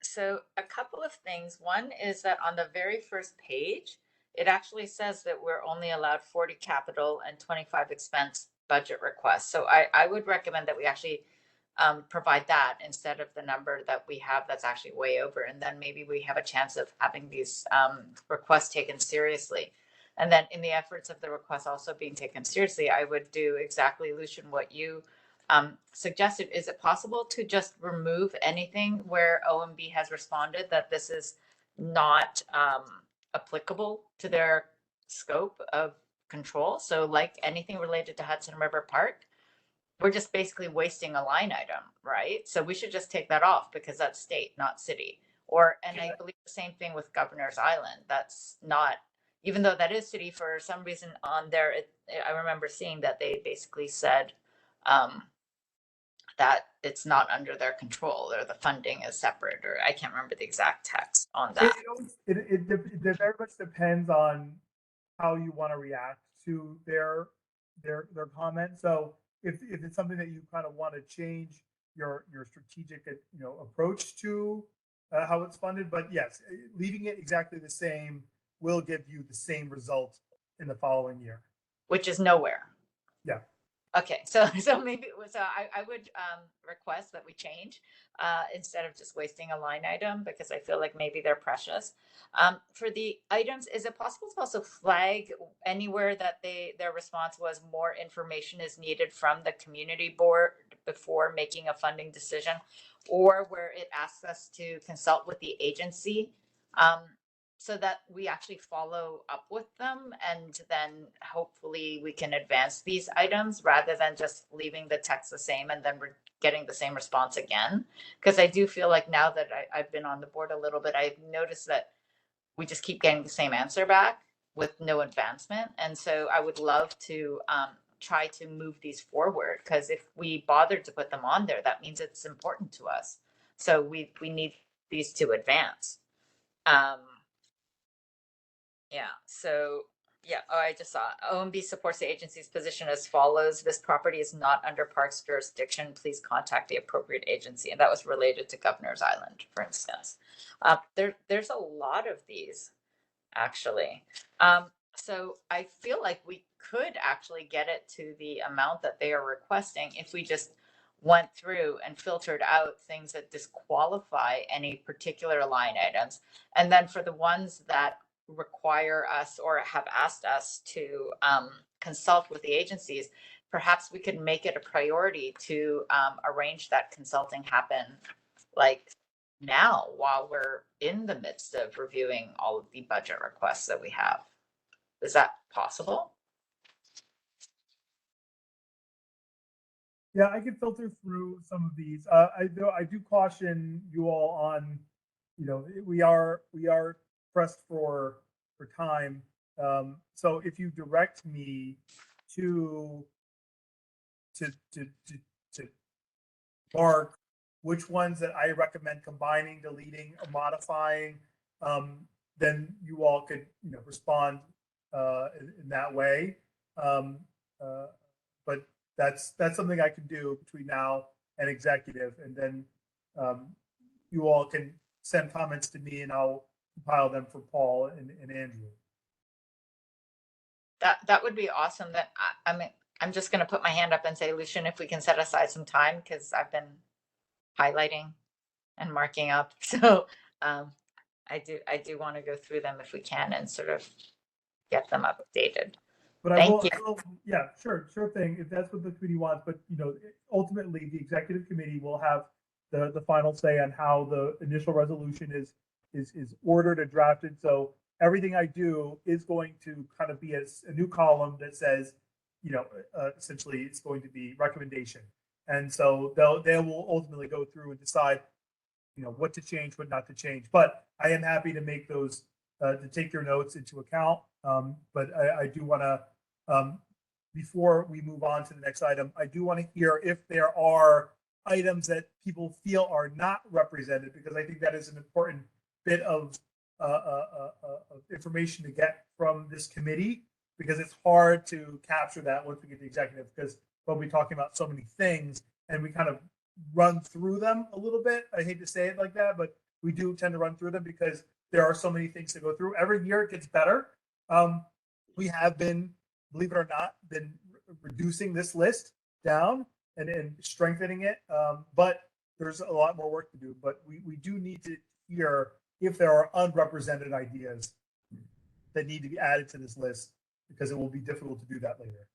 So a couple of things. One is that on the very first page, it actually says that we're only allowed 40 capital and 25 expense budget requests. So I would recommend that we actually provide that instead of the number that we have that's actually way over. And then maybe we have a chance of having these requests taken seriously. And then in the efforts of the requests also being taken seriously, I would do exactly, Lucian, what you suggested. Is it possible to just remove anything where OMB has responded that this is not applicable to their scope of control? So like anything related to Hudson River Park, we're just basically wasting a line item, right? So we should just take that off because that's state, not city. And I believe the same thing with Governor's Island. That's not, even though that is city, for some reason on there, I remember seeing that they basically said that it's not under their control, or the funding is separate, or I can't remember the exact text on that. It very much depends on how you want to react to their comment. So if it's something that you kind of want to change your strategic approach to how it's funded, but yes, leaving it exactly the same will give you the same result in the following year, which is nowhere. Yeah. Okay, so maybe I would request that we change instead of just wasting a line item, because I feel like maybe they're precious. For the items, is it possible to also flag anywhere that their response was more information is needed from the community board before making a funding decision, or where it asks us to consult with the agency? So that we actually follow up with them, and then hopefully we can advance these items rather than just leaving the text the same and then we're getting the same response again. Because I do feel like now that I've been on the board a little bit, I've noticed that we just keep getting the same answer back with no advancement. And so I would love to try to move these forward, because if we bothered to put them on there, that means it's important to us. So we need these to advance. Yeah, so yeah, I just saw OMB supports the agency's position as follows. This property is not under parks jurisdiction. Please contact the appropriate agency. And that was related to Governor's Island, for instance. There's a lot of these, actually. So I feel like we could actually get it to the amount that they are requesting if we just went through and filtered out things that disqualify any particular line items. And then for the ones that require us or have asked us to consult with the agencies, perhaps we could make it a priority to arrange that consulting happen like now, while we're in the midst of reviewing all of the budget requests that we have. Is that possible? Yeah, I can filter through some of these. I do caution you all on, we are pressed for time. So if you direct me to mark which ones that I recommend combining, deleting, or modifying, then you all could respond in that way. But that's something I can do between now and executive, and then you all can send comments to me and I'll compile them for Paul and Andrew. That would be awesome. That I'm just going to put my hand up and say, Lucian, if we can set aside some time, because I've been highlighting and marking up. So I do want to go through them if we can and sort of get them updated. But Thank you. Yeah, sure thing, if that's what the committee wants. But ultimately the executive committee will have the final say on how the initial resolution is ordered and drafted. So everything I do is going to kind of be a new column that says essentially it's going to be recommendation. And so they will ultimately go through and decide, what to change, what not to change. But I am happy to make those, to take your notes into account. But I do want to, before we move on to the next item, I do want to hear if there are items that people feel are not represented, because I think that is an important bit of information to get from this committee, because it's hard to capture that once we get to the executive, because we'll be talking about so many things and we kind of run through them a little bit. I hate to say it like that, but we do tend to run through them because there are so many things to go through. Every year it gets better. We have been, believe it or not, been reducing this list down and strengthening it. But there's a lot more work to do. But we do need to hear if there are unrepresented ideas that need to be added to this list, because it will be difficult to do that later.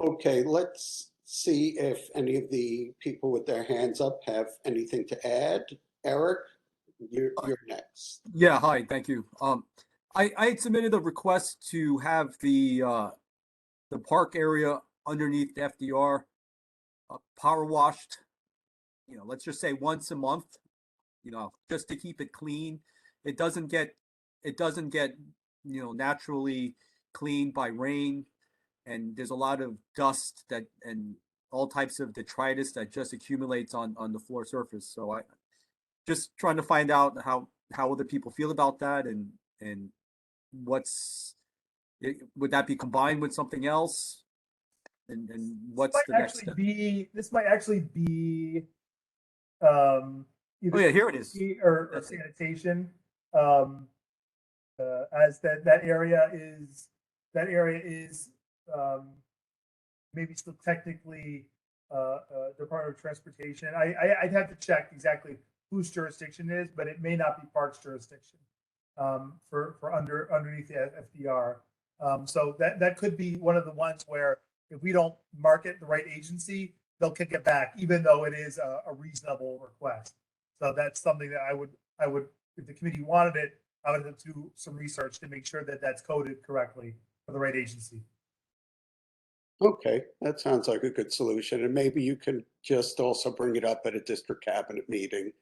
Okay, let's see if any of the people with their hands up have anything to add. Eric, you're next. Yeah, hi, thank you. I had submitted a request to have the park area underneath the FDR power washed, let's just say once a month, just to keep it clean. It doesn't get naturally cleaned by rain, and there's a lot of dust and all types of detritus that just accumulates on the floor surface. So I just trying to find out how other people feel about that, and would that be combined with something else, and what's the next step? This might actually be either here it is, or sanitation, as that area is maybe still technically Department of Transportation. I'd have to check exactly whose jurisdiction it is, but it may not be Parks jurisdiction for underneath the FDR. So that could be one of the ones where if we don't mark it the right agency, they'll kick it back, even though it is a reasonable request. So that's something that I would, if the committee wanted it, I would have to do some research to make sure that that's coded correctly for the right agency. Okay, that sounds like a good solution. And maybe you can just also bring it up at a district cabinet meeting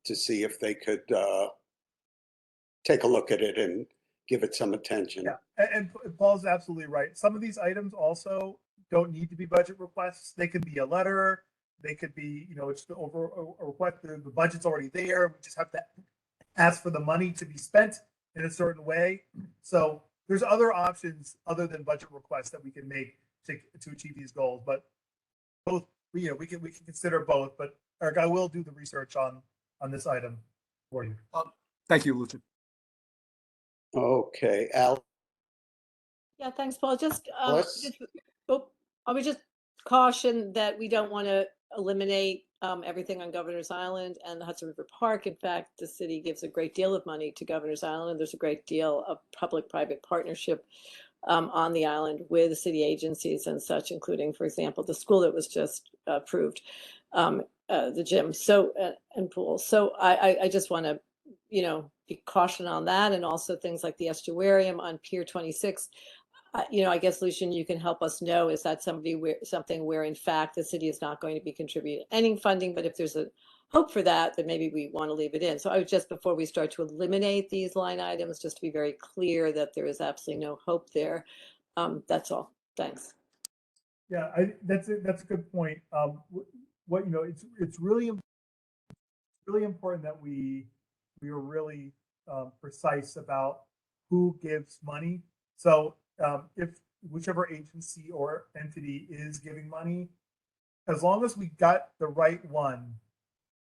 to see if they could take a look at it and give it some attention. Yeah, and Paul's absolutely right. Some of these items also don't need to be budget requests. They could be a letter. They could be, it's the over a request. The budget's already there. We just have to ask for the money to be spent in a certain way. So there's other options other than budget requests that we can make to achieve these goals. But both, we can consider both. But Eric, I will do the research on this item for you. Thank you, Lucian. Okay, Al. Yeah, thanks, Paul. I would just caution that we don't want to eliminate everything on Governor's Island and the Hudson River Park. In fact, the city gives a great deal of money to Governor's Island, and there's a great deal of public-private partnership on the island with city agencies and such, including, for example, the school that was just approved, the gym, and pool. So I just want to, be cautioned on that, and also things like the estuarium on Pier 26. I guess, Lucian, you can help us know, is that something where in fact the city is not going to be contributing any funding, but if there's a hope for that, then maybe we want to leave it in. So I would just, before we start to eliminate these line items, just to be very clear that there is absolutely no hope there. That's all. Thanks. Yeah, that's a good point. It's really important that we are really precise about who gives money. So if whichever agency or entity is giving money, as long as we got the right one,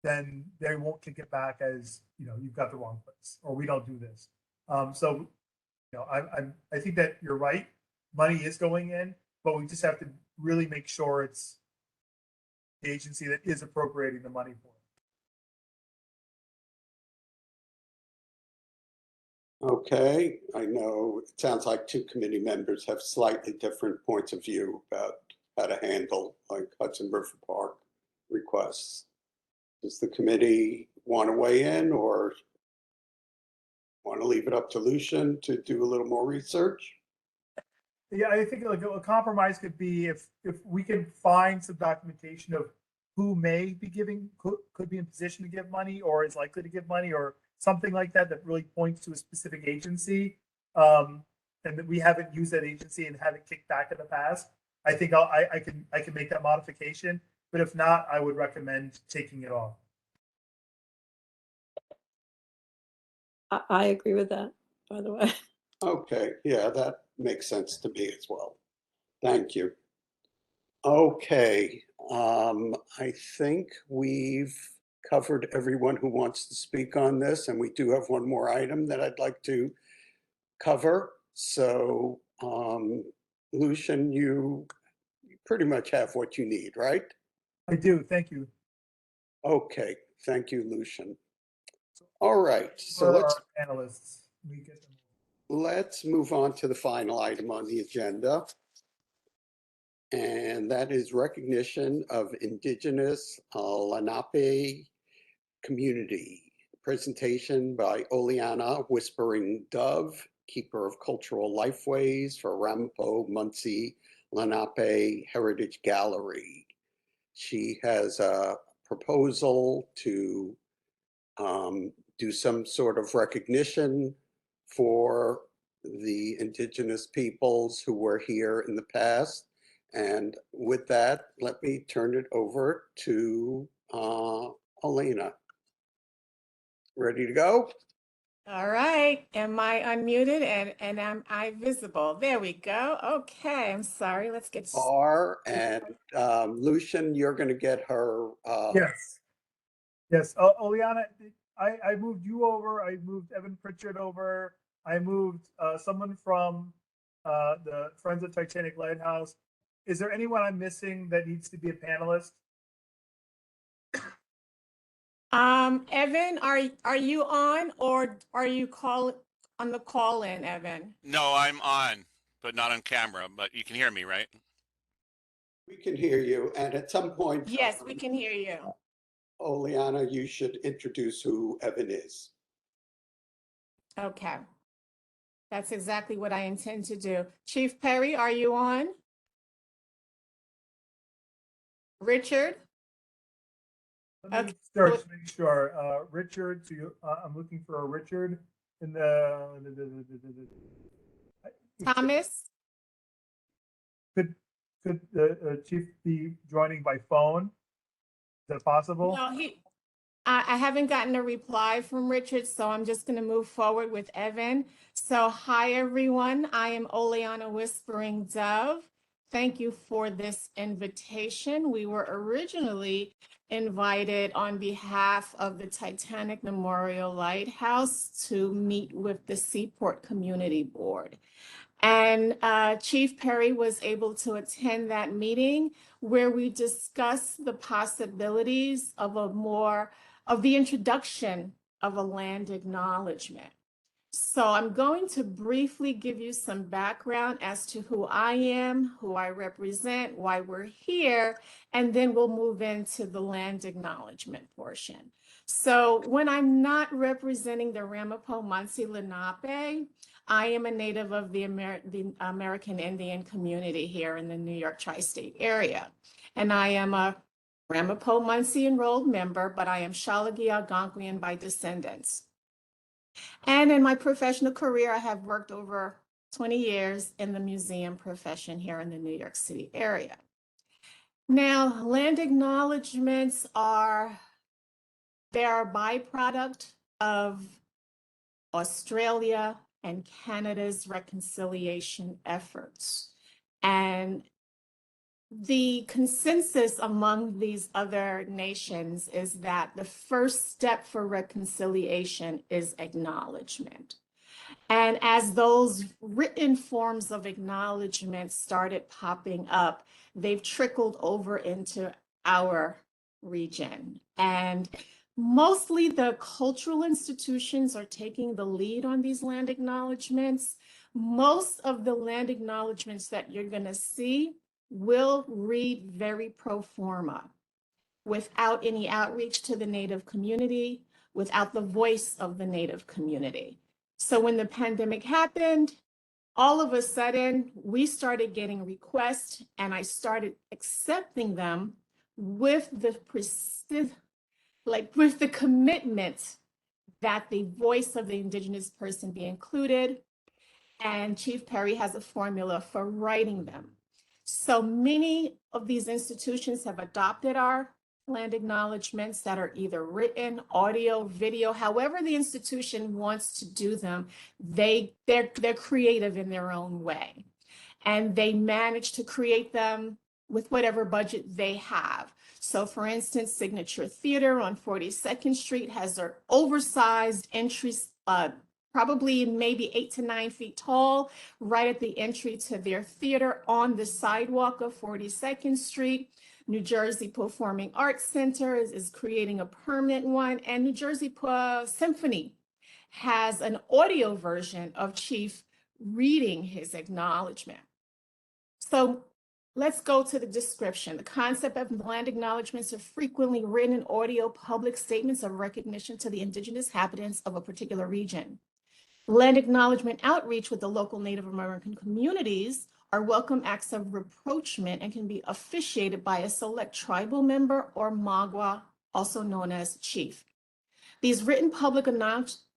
then they won't kick it back as, you've got the wrong place or we don't do this. I think that you're right. Money is going in, but we just have to really make sure it's the agency that is appropriating the money for it. Okay, I know it sounds like two committee members have slightly different points of view about how to handle like Hudson River Park requests. Does the committee want to weigh in or want to leave it up to Lucian to do a little more research? Yeah, I think like a compromise could be if we can find some documentation of who may be giving, could be in position to give money or is likely to give money or something like that that really points to a specific agency, and that we haven't used that agency and had it kicked back in the past. I think I can make that modification, but if not, I would recommend taking it off. I agree with that, by the way. Okay, yeah, that makes sense to me as well. Thank you. Okay, I think we've covered everyone who wants to speak on this, and we do have one more item that I'd like to cover. So, Lucian, you pretty much have what you need, right? I do, thank you. Okay, thank you, Lucian. All right, so For our panelists, we get them. let's move on to the final item on the agenda. And that is recognition of Indigenous Lenape community. Presentation by Oleana Whispering Dove, keeper of cultural lifeways for Ramapo Muncie Lenape Heritage Gallery. She has a proposal to do some sort of recognition for the Indigenous peoples who were here in the past. And with that, let me turn it over to Elena. Ready to go? All right, am I unmuted and am I visible? There we go. Okay, I'm sorry, let's get. And Lucian, you're going to get her. Yes. Yes, Oleana, I moved you over, I moved Evan Pritchard over, I moved someone from the Friends of Titanic Lighthouse. Is there anyone I'm missing that needs to be a panelist? Evan, are you on or are you on the call in, Evan? No, I'm on, but not on camera, but you can hear me, right? We can hear you. And at some point. Yes, we can hear you. Oleana, you should introduce who Evan is. Okay. That's exactly what I intend to do. Chief Perry, are you on? Richard? Let me start to make sure. Richard, so I'm looking for a Richard in the. Thomas? Could the chief be joining by phone? Is that possible? No, I haven't gotten a reply from Richard, so I'm just going to move forward with Evan. So hi, everyone. I am Oleana Whispering Dove. Thank you for this invitation. We were originally invited on behalf of the Titanic Memorial Lighthouse to meet with the Seaport Community Board. And Chief Perry was able to attend that meeting where we discussed the possibilities of the introduction of a land acknowledgement. So I'm going to briefly give you some background as to who I am, who I represent, why we're here, and then we'll move into the land acknowledgement portion. So when I'm not representing the Ramapo Muncie Lenape, I am a native of the American Indian community here in the New York tri-state area. And I am a Ramapo Muncie enrolled member, but I am Shalagi Algonquian by descendants. And in my professional career, I have worked over 20 years in the museum profession here in the New York City area. Now, land acknowledgements they're a byproduct of Australia and Canada's reconciliation efforts. And the consensus among these other nations is that the first step for reconciliation is acknowledgement. And as those written forms of acknowledgement started popping up, they've trickled over into our region. And mostly the cultural institutions are taking the lead on these land acknowledgements. Most of the land acknowledgements that you're going to see will read very pro forma, without any outreach to the Native community, without the voice of the Native community. So when the pandemic happened, all of a sudden, we started getting requests, and I started accepting them with the with the commitment that the voice of the Indigenous person be included. And Chief Perry has a formula for writing them. So many of these institutions have adopted our land acknowledgements that are either written, audio, video, however the institution wants to do them. They're creative in their own way. And they manage to create them with whatever budget they have. So for instance, Signature Theater on 42nd Street has their oversized entries, probably maybe 8 to 9 feet tall, right at the entry to their theater on the sidewalk of 42nd Street. New Jersey Performing Arts Center is creating a permanent one, and New Jersey Symphony has an audio version of Chief reading his acknowledgement. So let's go to the description. The concept of land acknowledgements are frequently written in audio public statements of recognition to the Indigenous inhabitants of a particular region. Land acknowledgement outreach with the local Native American communities are welcome acts of rapprochement and can be officiated by a select tribal member or Magua, also known as chief. These written public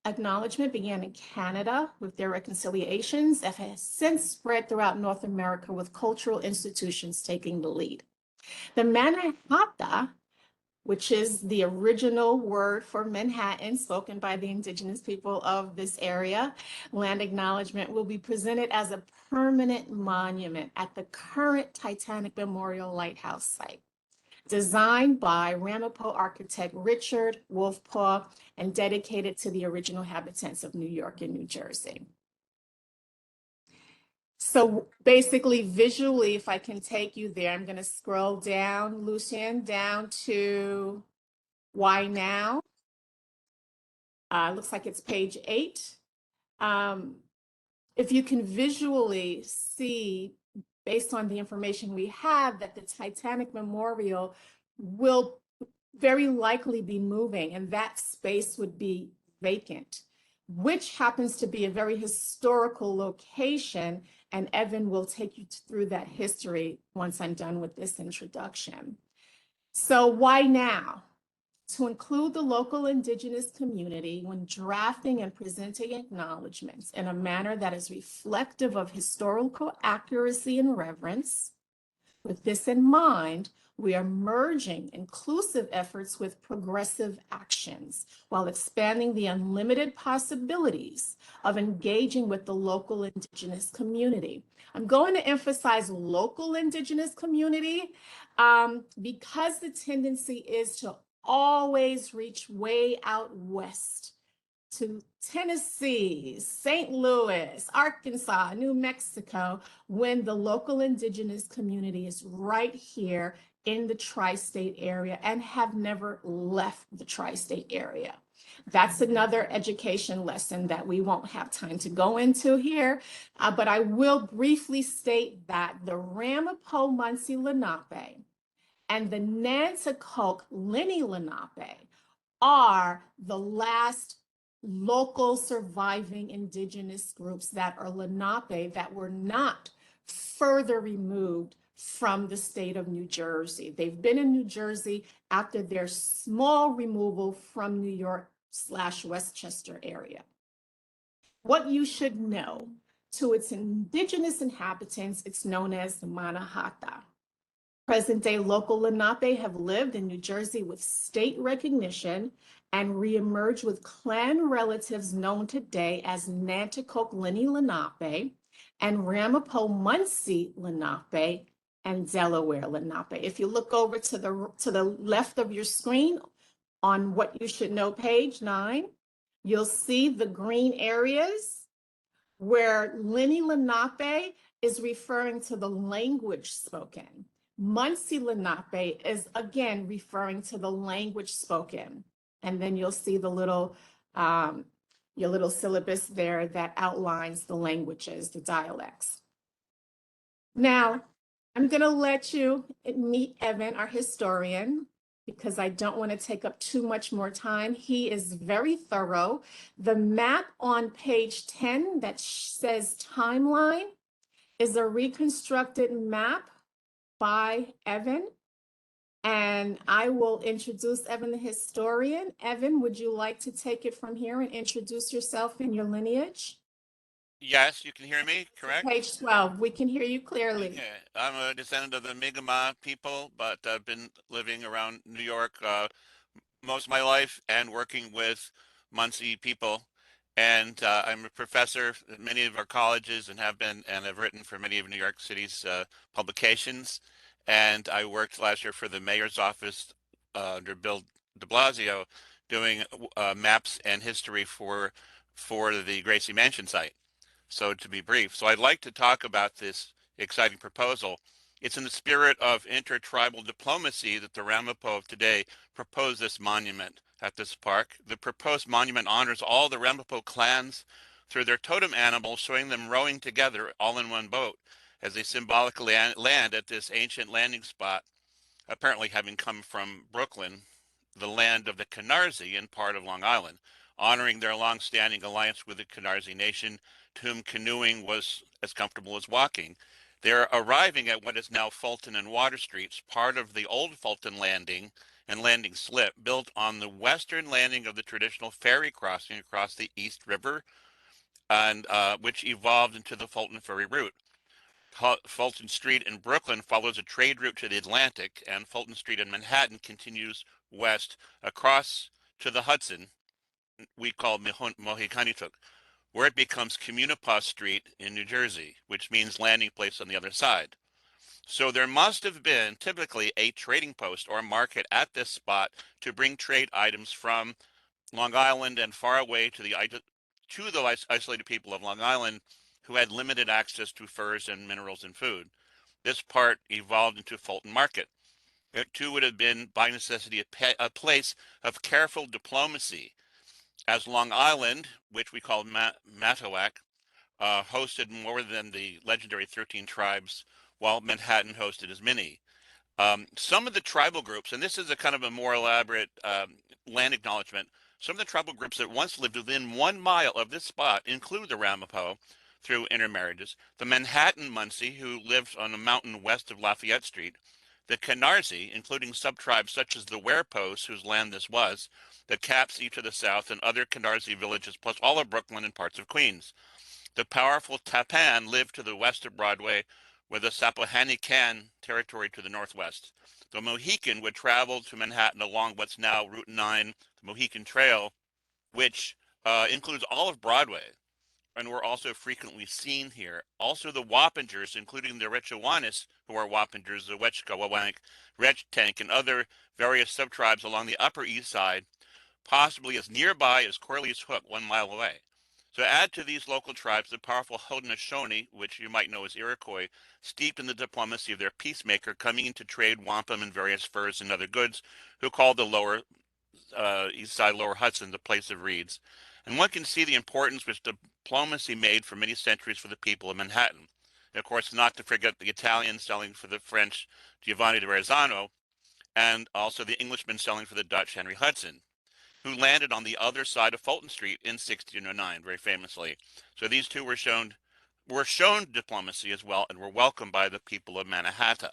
acknowledgement began in Canada with their reconciliations and has since spread throughout North America with cultural institutions taking the lead. The Mannahatta, which is the original word for Manhattan spoken by the Indigenous people of this area, land acknowledgement will be presented as a permanent monument at the current Titanic Memorial Lighthouse site. Designed by Ramapo architect Richard Wolfpaw and dedicated to the original inhabitants of New York and New Jersey. So basically, visually, if I can take you there, I'm going to scroll down, Lucian, down to Why Now? Looks like it's page 8. If you can visually see, based on the information we have, that the Titanic Memorial will very likely be moving, and that space would be vacant, which happens to be a very historical location. And Evan will take you through that history once I'm done with this introduction. So why now? To include the local Indigenous community when drafting and presenting acknowledgements in a manner that is reflective of historical accuracy and reverence. With this in mind, we are merging inclusive efforts with progressive actions while expanding the unlimited possibilities of engaging with the local Indigenous community. I'm going to emphasize local Indigenous community because the tendency is to always reach way out west to Tennessee, St. Louis, Arkansas, New Mexico, when the local Indigenous community is right here in the tri-state area and have never left the tri-state area. That's another education lesson that we won't have time to go into here, but I will briefly state that the Ramapo Munsee Lenape and the Nanticoke Lenni Lenape are the last local surviving Indigenous groups that are Lenape that were not further removed from the state of New Jersey. They've been in New Jersey after their small removal from New York/Westchester area. What you should know, to its Indigenous inhabitants, it's known as the Mannahatta. Present-day local Lenape have lived in New Jersey with state recognition and reemerged with clan relatives known today as Nanticoke Lenni Lenape and Ramapo Munsee Lenape and Delaware Lenape. If you look over to the left of your screen on what you should know, page 9, you'll see the green areas where Lenni Lenape is referring to the language spoken. Munsee Lenape is again referring to the language spoken. And then you'll see the little, your little syllabus there that outlines the languages, the dialects. Now, I'm gonna let you meet Evan, our historian. because I don't want to take up too much more time. He is very thorough. The map on page 10 that says timeline is a reconstructed map by Evan. And I will introduce Evan, the historian. Evan, would you like to take it from here and introduce yourself and your lineage? Yes, you can hear me, correct? Page 12, we can hear you clearly. Okay. I'm a descendant of the Mi'kmaq people, but I've been living around New York most of my life and working with Muncie people. And I'm a professor at many of our colleges and have been and have written for many of New York City's publications. And I worked last year for the mayor's office under Bill de Blasio doing maps and history for the Gracie Mansion site. So to be brief, so I'd like to talk about this exciting proposal. It's in the spirit of intertribal diplomacy that the Ramapo of today proposed this monument at this park. The proposed monument honors all the Ramapo clans through their totem animals, showing them rowing together all in one boat as they symbolically land at this ancient landing spot, apparently having come from Brooklyn, the land of the Canarsie and part of Long Island, honoring their long-standing alliance with the Canarsie Nation, to whom canoeing was as comfortable as walking. They're arriving at what is now Fulton and Water Streets, part of the old Fulton Landing and landing slip, built on the western landing of the traditional ferry crossing across the East River, and which evolved into the Fulton Ferry route. Fulton Street in Brooklyn follows a trade route to the Atlantic, and Fulton Street in Manhattan continues west across to the Hudson, we call Mohicanituck, where it becomes Communipaw Street in New Jersey, which means landing place on the other side. So there must have been typically a trading post or market at this spot to bring trade items from Long Island and far away to the isolated people of Long Island who had limited access to furs and minerals and food. This part evolved into Fulton Market. It too would have been by necessity a place of careful diplomacy, as Long Island, which we call Matoac, hosted more than the legendary 13 tribes, while Manhattan hosted as many. Some of the tribal groups, and this is a kind of a more elaborate land acknowledgement, some of the tribal groups that once lived within 1 mile of this spot include the Ramapo through intermarriages, the Manhattan Muncie, who lived on a mountain west of Lafayette Street, the Canarsie, including subtribes such as the Werepos, whose land this was, the Capsee to the south, and other Canarsie villages, plus all of Brooklyn and parts of Queens. The powerful Tappan lived to the west of Broadway, with the Sappahannock territory to the northwest. The Mohican would travel to Manhattan along what's now Route 9, the Mohican Trail, which includes all of Broadway, and were also frequently seen here. Also the Wappingers, including the Rechawanis, who are Wappingers, the Wetchkawawank, Rechtank, and other various subtribes along the Upper East Side, possibly as nearby as Corley's Hook, 1 mile away. So add to these local tribes the powerful Haudenosaunee, which you might know as Iroquois, steeped in the diplomacy of their peacemaker, coming in to trade wampum and various furs and other goods, who called the lower East Side, lower Hudson, the place of reeds. And one can see the importance which diplomacy made for many centuries for the people of Manhattan. And of course, not to forget the Italians selling for the French Giovanni de Verrazzano, and also the Englishmen selling for the Dutch Henry Hudson, who landed on the other side of Fulton Street in 1609, very famously. So these two were shown diplomacy as well and were welcomed by the people of Mannahatta.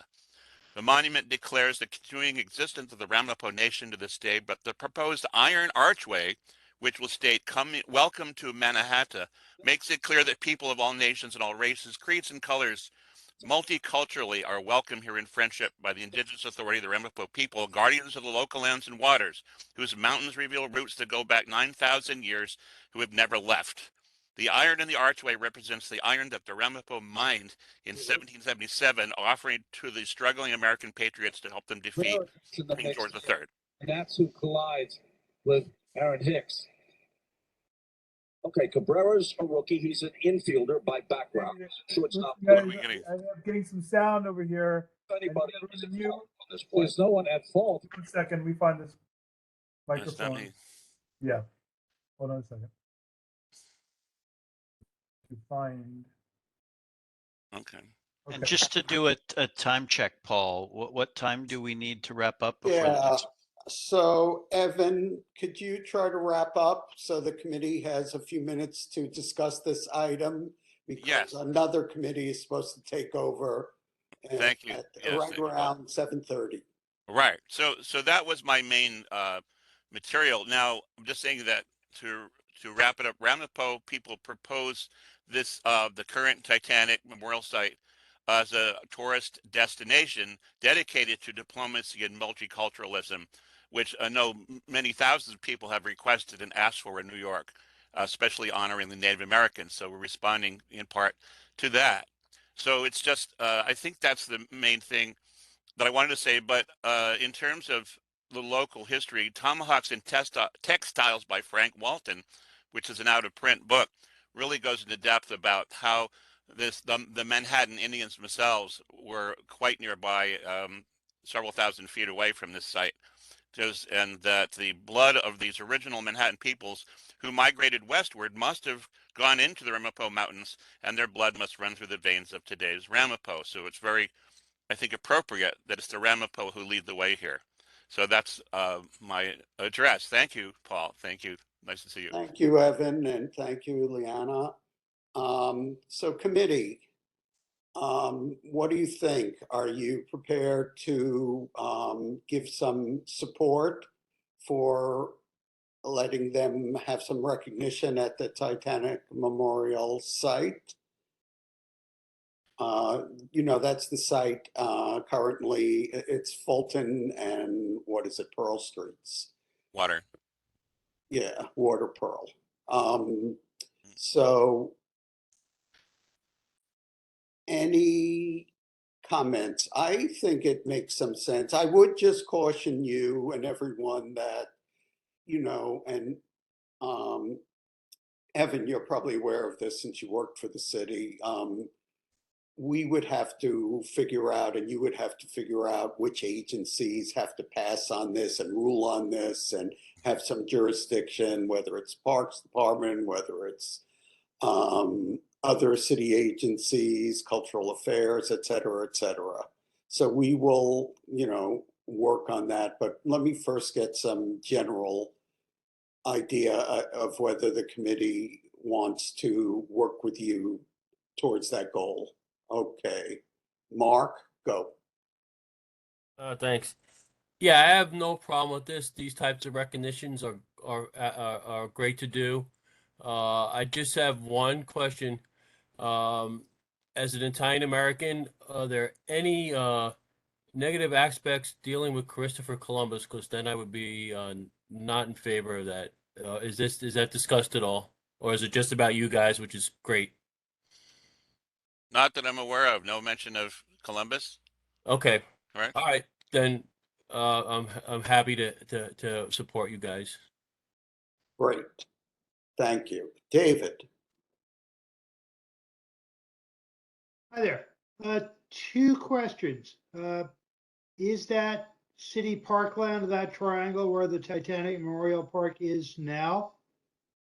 The monument declares the continuing existence of the Ramapo Nation to this day, but the proposed iron archway, which will state "Welcome to Mannahatta," makes it clear that people of all nations and all races, creeds, and colors multiculturally are welcome here in friendship by the indigenous authority of the Ramapo people, guardians of the local lands and waters, whose mountains reveal roots that go back 9,000 years, who have never left. The iron in the archway represents the iron that the Ramapo mined in 1777, offering to the struggling American patriots to help them defeat King George III. And that's who collides with Aaron Hicks. Okay, Cabrera's a rookie. He's an infielder by background. So it's not. Guys, I'm getting some sound over here. Anybody who's at fault on this point. There's no one at fault. 1 second, we find this That's not microphone. me. Yeah. Hold on a second. To find. Okay. And just to do a time check, Paul, what time do we need to wrap up before Yeah, this? So Evan, could you try to wrap up so the committee has a few minutes to discuss this item? Because Yes. another committee is supposed to take over Thank you. at Yes, right thank you, Paul. around 7:30. Right. So that was my main material. Now I'm just saying that to wrap it up, Ramapo people propose this the current Titanic Memorial Site as a tourist destination dedicated to diplomacy and multiculturalism, which I know many thousands of people have requested and asked for in New York, especially honoring the Native Americans. So we're responding in part to that. So it's just I think that's the main thing that I wanted to say, but in terms of the local history, Tomahawks and Textiles by Frank Walton, which is an out of print book, really goes into depth about how the Manhattan Indians themselves were quite nearby, several thousand feet away from this site. And that the blood of these original Manhattan peoples who migrated westward must have gone into the Ramapo Mountains, and their blood must run through the veins of today's Ramapo. So it's very, I think, appropriate that it's the Ramapo who lead the way here. So that's my address. Thank you, Paul. Thank you. Nice to see you. Thank you, Evan, and thank you, Liana. So committee, what do you think? Are you prepared to give some support for letting them have some recognition at the Titanic Memorial Site? That's the site currently. It's Fulton and what is it, Pearl Streets? Water. Yeah, Water Pearl. So any comments? I think it makes some sense. I would just caution you and everyone that, and Evan, you're probably aware of this since you worked for the city. We would have to figure out, and you would have to figure out which agencies have to pass on this and rule on this and have some jurisdiction, whether it's Parks Department, whether it's other city agencies, cultural affairs, et cetera, et cetera. So we will, work on that. But let me first get some general idea of whether the committee wants to work with you towards that goal. Okay. Mark, go. Thanks. Yeah, I have no problem with this. These types of recognitions are great to do. I just have one question. As an Italian American, are there any negative aspects dealing with Christopher Columbus? Because then I would be not in favor of that. Is that discussed at all, or is it just about you guys, which is great? Not that I'm aware of. No mention of Columbus. Okay. Right. All right. Then I'm happy to support you guys. Great. Thank you. David. Hi there. Two questions. Is that city parkland, that triangle where the Titanic Memorial Park is now?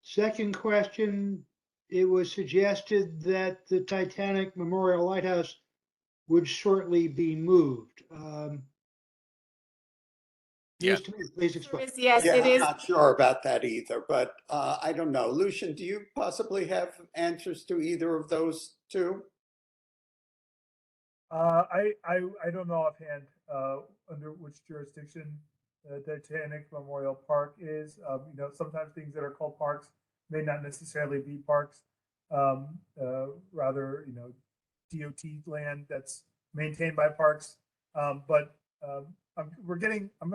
Second question, it was suggested that the Titanic Memorial Lighthouse would shortly be moved. Yeah. Please explain. Yes, Yeah, it I'm is. not sure about that either, but I don't know. Lucian, do you possibly have answers to either of those two? I don't know offhand under which jurisdiction the Titanic Memorial Park is. Sometimes things that are called parks may not necessarily be parks. Rather, DOT land that's maintained by parks. I'm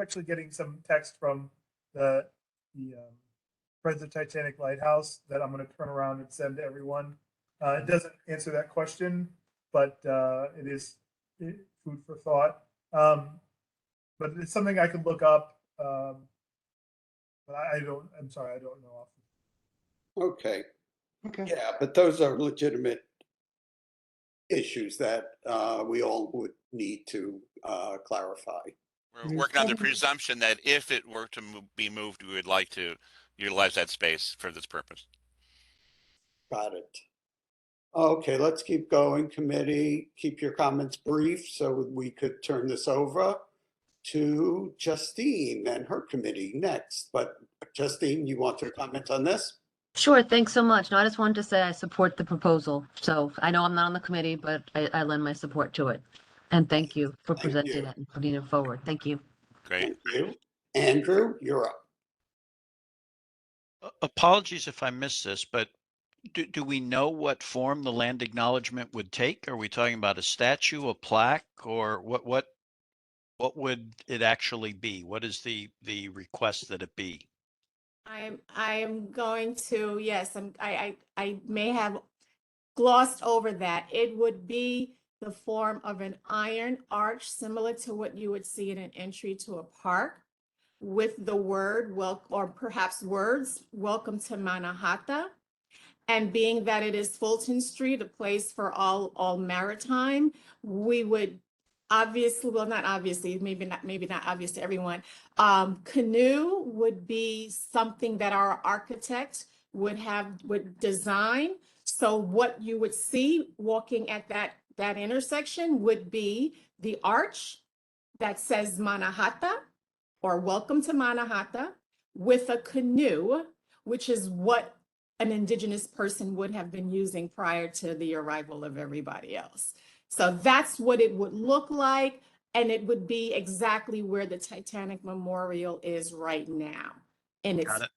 actually getting some text from the President Titanic Lighthouse that I'm going to turn around and send to everyone. It doesn't answer that question, but it is food for thought. But it's something I could look up. But I'm sorry, I don't know. Okay. Okay. Yeah, but those are legitimate issues that we all would need to clarify. We're working on the presumption that if it were to be moved, we would like to utilize that space for this purpose. Got it. Okay, let's keep going, committee. Keep your comments brief so we could turn this over. to Justine and her committee next. But Justine, you want to comment on this? Sure, thanks so much. No, I just wanted to say I support the proposal. So I know I'm not on the committee, but I lend my support to it. And thank you for Thank presenting you. it and putting it forward. Thank you. Great. Thank you. Andrew, you're up. Apologies if I missed this, but do we know what form the land acknowledgement would take? Are we talking about a statue, a plaque, or what would it actually be? What is the request that it be? I am going to, yes, I may have glossed over that. It would be the form of an iron arch, similar to what you would see in an entry to a park, with the word, well, or perhaps words, "Welcome to Mannahatta." And being that it is Fulton Street, a place for all maritime, we would obviously, well, not obviously, maybe not obvious to everyone. Canoe would be something that our architect would design. So what you would see walking at that intersection would be the arch that says Mannahatta or "Welcome to Mannahatta" with a canoe, which is what an indigenous person would have been using prior to the arrival of everybody else. So that's what it would look like. And it would be exactly where the Titanic Memorial is right now. And it's Got it.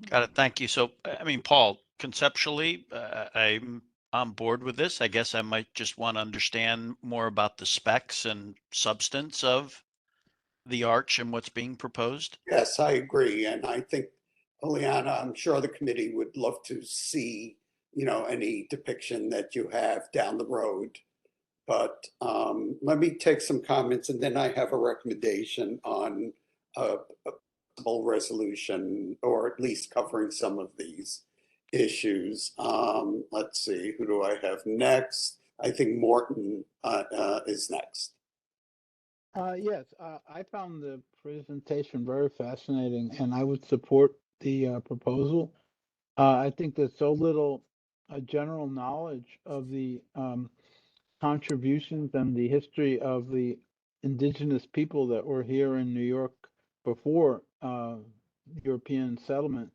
Got it. Thank you. So, I mean, Paul, conceptually, I'm on board with this. I guess I might just want to understand more about the specs and substance of the arch and what's being proposed. Yes, I agree. And I think, Oleana, I'm sure the committee would love to see, any depiction that you have down the road. But let me take some comments and then I have a recommendation on a possible resolution, or at least covering some of these issues. Let's see, who do I have next? I think Morton is next. Yes, I found the presentation very fascinating, and I would support the proposal. I think there's so little general knowledge of the contributions and the history of the indigenous people that were here in New York before European settlement.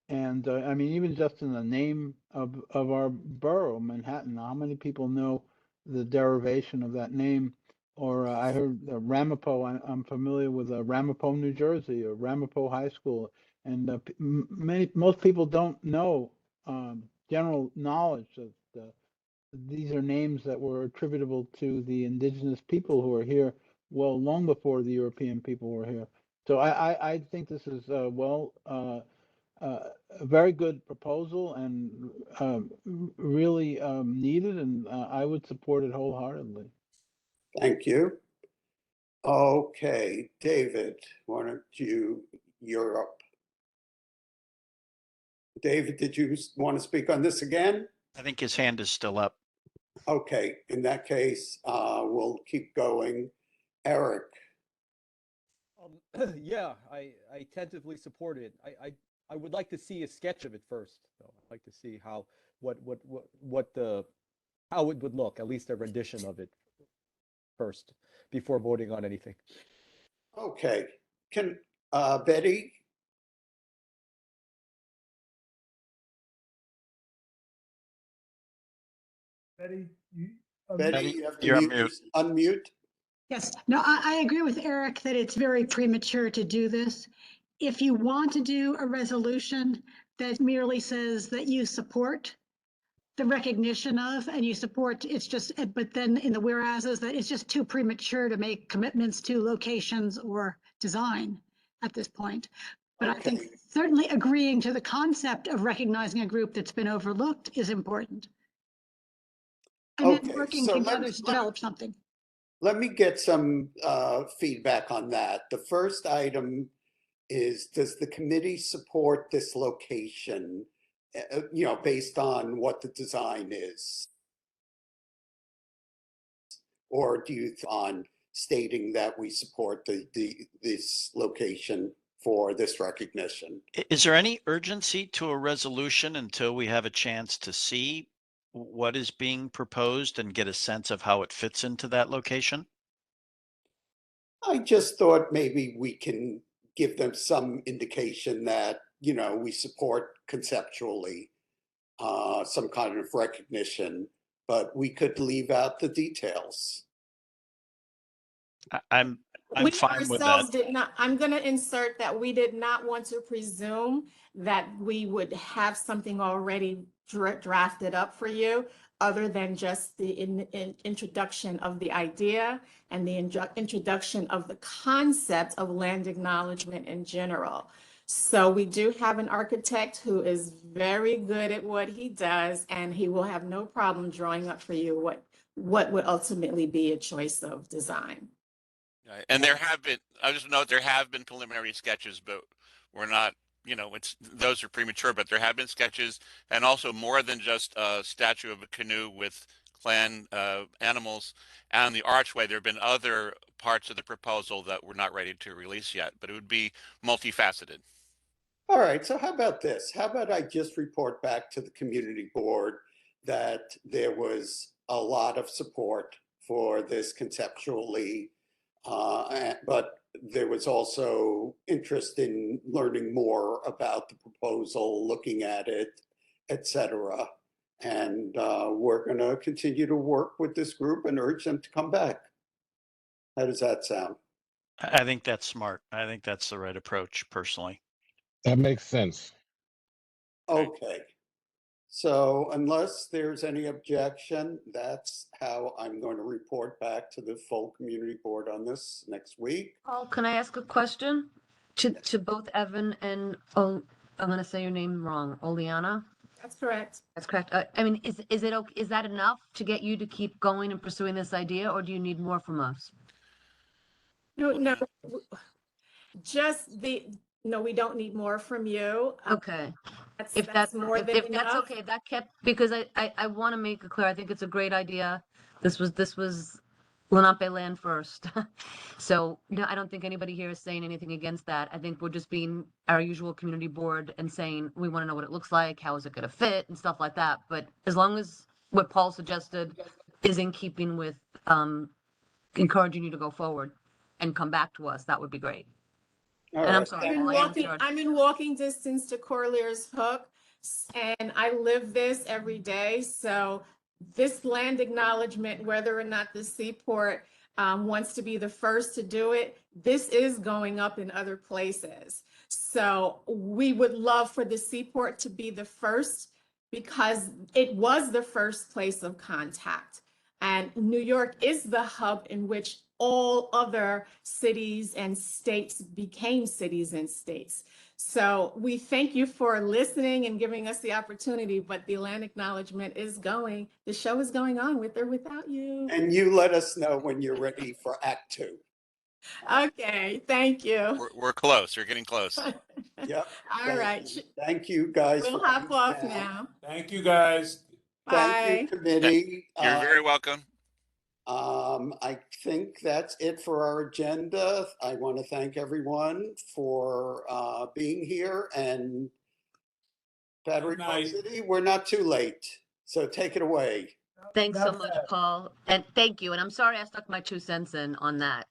And I mean, even just in the name of our borough, Manhattan, how many people know the derivation of that name? Or I heard Ramapo. I'm familiar with Ramapo, New Jersey, or Ramapo High School, and most people don't know general knowledge of these are names that were attributable to the indigenous people who are here well long before the European people were here. So I think this is a very good proposal and really needed, and I would support it wholeheartedly. Thank you. Okay, David, why don't you're up. David, did you want to speak on this again? I think his hand is still up. Okay, in that case, we'll keep going. Eric. Yeah, I tentatively support it. I would like to see a sketch of it first, though. I'd like to see how how it would look, at least a rendition of it first, before voting on anything. Okay, can Betty? Betty, Betty, you have to you're on mute, unmute. Yes, no, I agree with Eric that it's very premature to do this. If you want to do a resolution that merely says that you support the recognition of and you support, it's just, but then in the whereases that it's just too premature to make commitments to locations or design at this point. But I think certainly agreeing to the concept of recognizing a group that's been overlooked is important. And then working together to develop something. Let me get some feedback on that. The first item is, does the committee support this location, based on what the design is? Or do you on stating that we support this location for this recognition? Is there any urgency to a resolution until we have a chance to see what is being proposed and get a sense of how it fits into that location? I just thought maybe we can give them some indication that, we support conceptually some kind of recognition, but we could leave out the details. I'm We fine with that. ourselves did not, I'm going to insert that we did not want to presume that we would have something already drafted up for you, other than just the introduction of the idea and the introduction of the concept of land acknowledgement in general. So we do have an architect who is very good at what he does, and he will have no problem drawing up for you what would ultimately be a choice of design. Right. And there have been, I just note there have been preliminary sketches, but we're not, those are premature, but there have been sketches, and also more than just a statue of a canoe with clan animals and the archway. There have been other parts of the proposal that we're not ready to release yet, but it would be multifaceted. All right, so how about this? How about I just report back to the community board that there was a lot of support for this conceptually, but there was also interest in learning more about the proposal, looking at it, etc. And we're going to continue to work with this group and urge them to come back. How does that sound? I think that's smart. I think that's the right approach, personally. That makes sense. Okay. So unless there's any objection, that's how I'm going to report back to the full community board on this next week. Paul, can I ask a question to both Evan and, oh, I'm going to say your name wrong, Oleana? That's correct. That's correct. I mean, is it okay, is that enough to get you to keep going and pursuing this idea, or do you need more from us? No, no, we don't need more from you. Okay. That's more than If that's enough. okay, that kept, because I want to make it clear, I think it's a great idea. This was Lenape land first. So no, I don't think anybody here is saying anything against that. I think we're just being our usual community board and saying, we want to know what it looks like, how is it going to fit and stuff like that. But as long as what Paul suggested is in keeping with encouraging you to go forward and come back to us, that would be great. All And I'm right. sorry, Paul, I interrupted. I'm in walking distance to Corlear's Hook, and I live this every day. So this land acknowledgement, whether or not the Seaport wants to be the first to do it, this is going up in other places. So we would love for the Seaport to be the first, because it was the first place of contact. And New York is the hub in which all other cities and states became cities and states. So we thank you for listening and giving us the opportunity, but the land acknowledgement is going, the show is going on with or without you. And you let us know when you're ready for Act 2. Okay, thank you. We're close. We're getting close. Yep. All right. Thank you, guys. We'll for hop coming off down. now. Thank you, guys. Thank Bye. you, committee. You're very welcome. I think that's it for our agenda. I want to thank everyone for being here, and Battery Park City, we're not too late. So take it away. Thanks so much, Paul. And thank you. And I'm sorry I stuck my 2 cents in on that.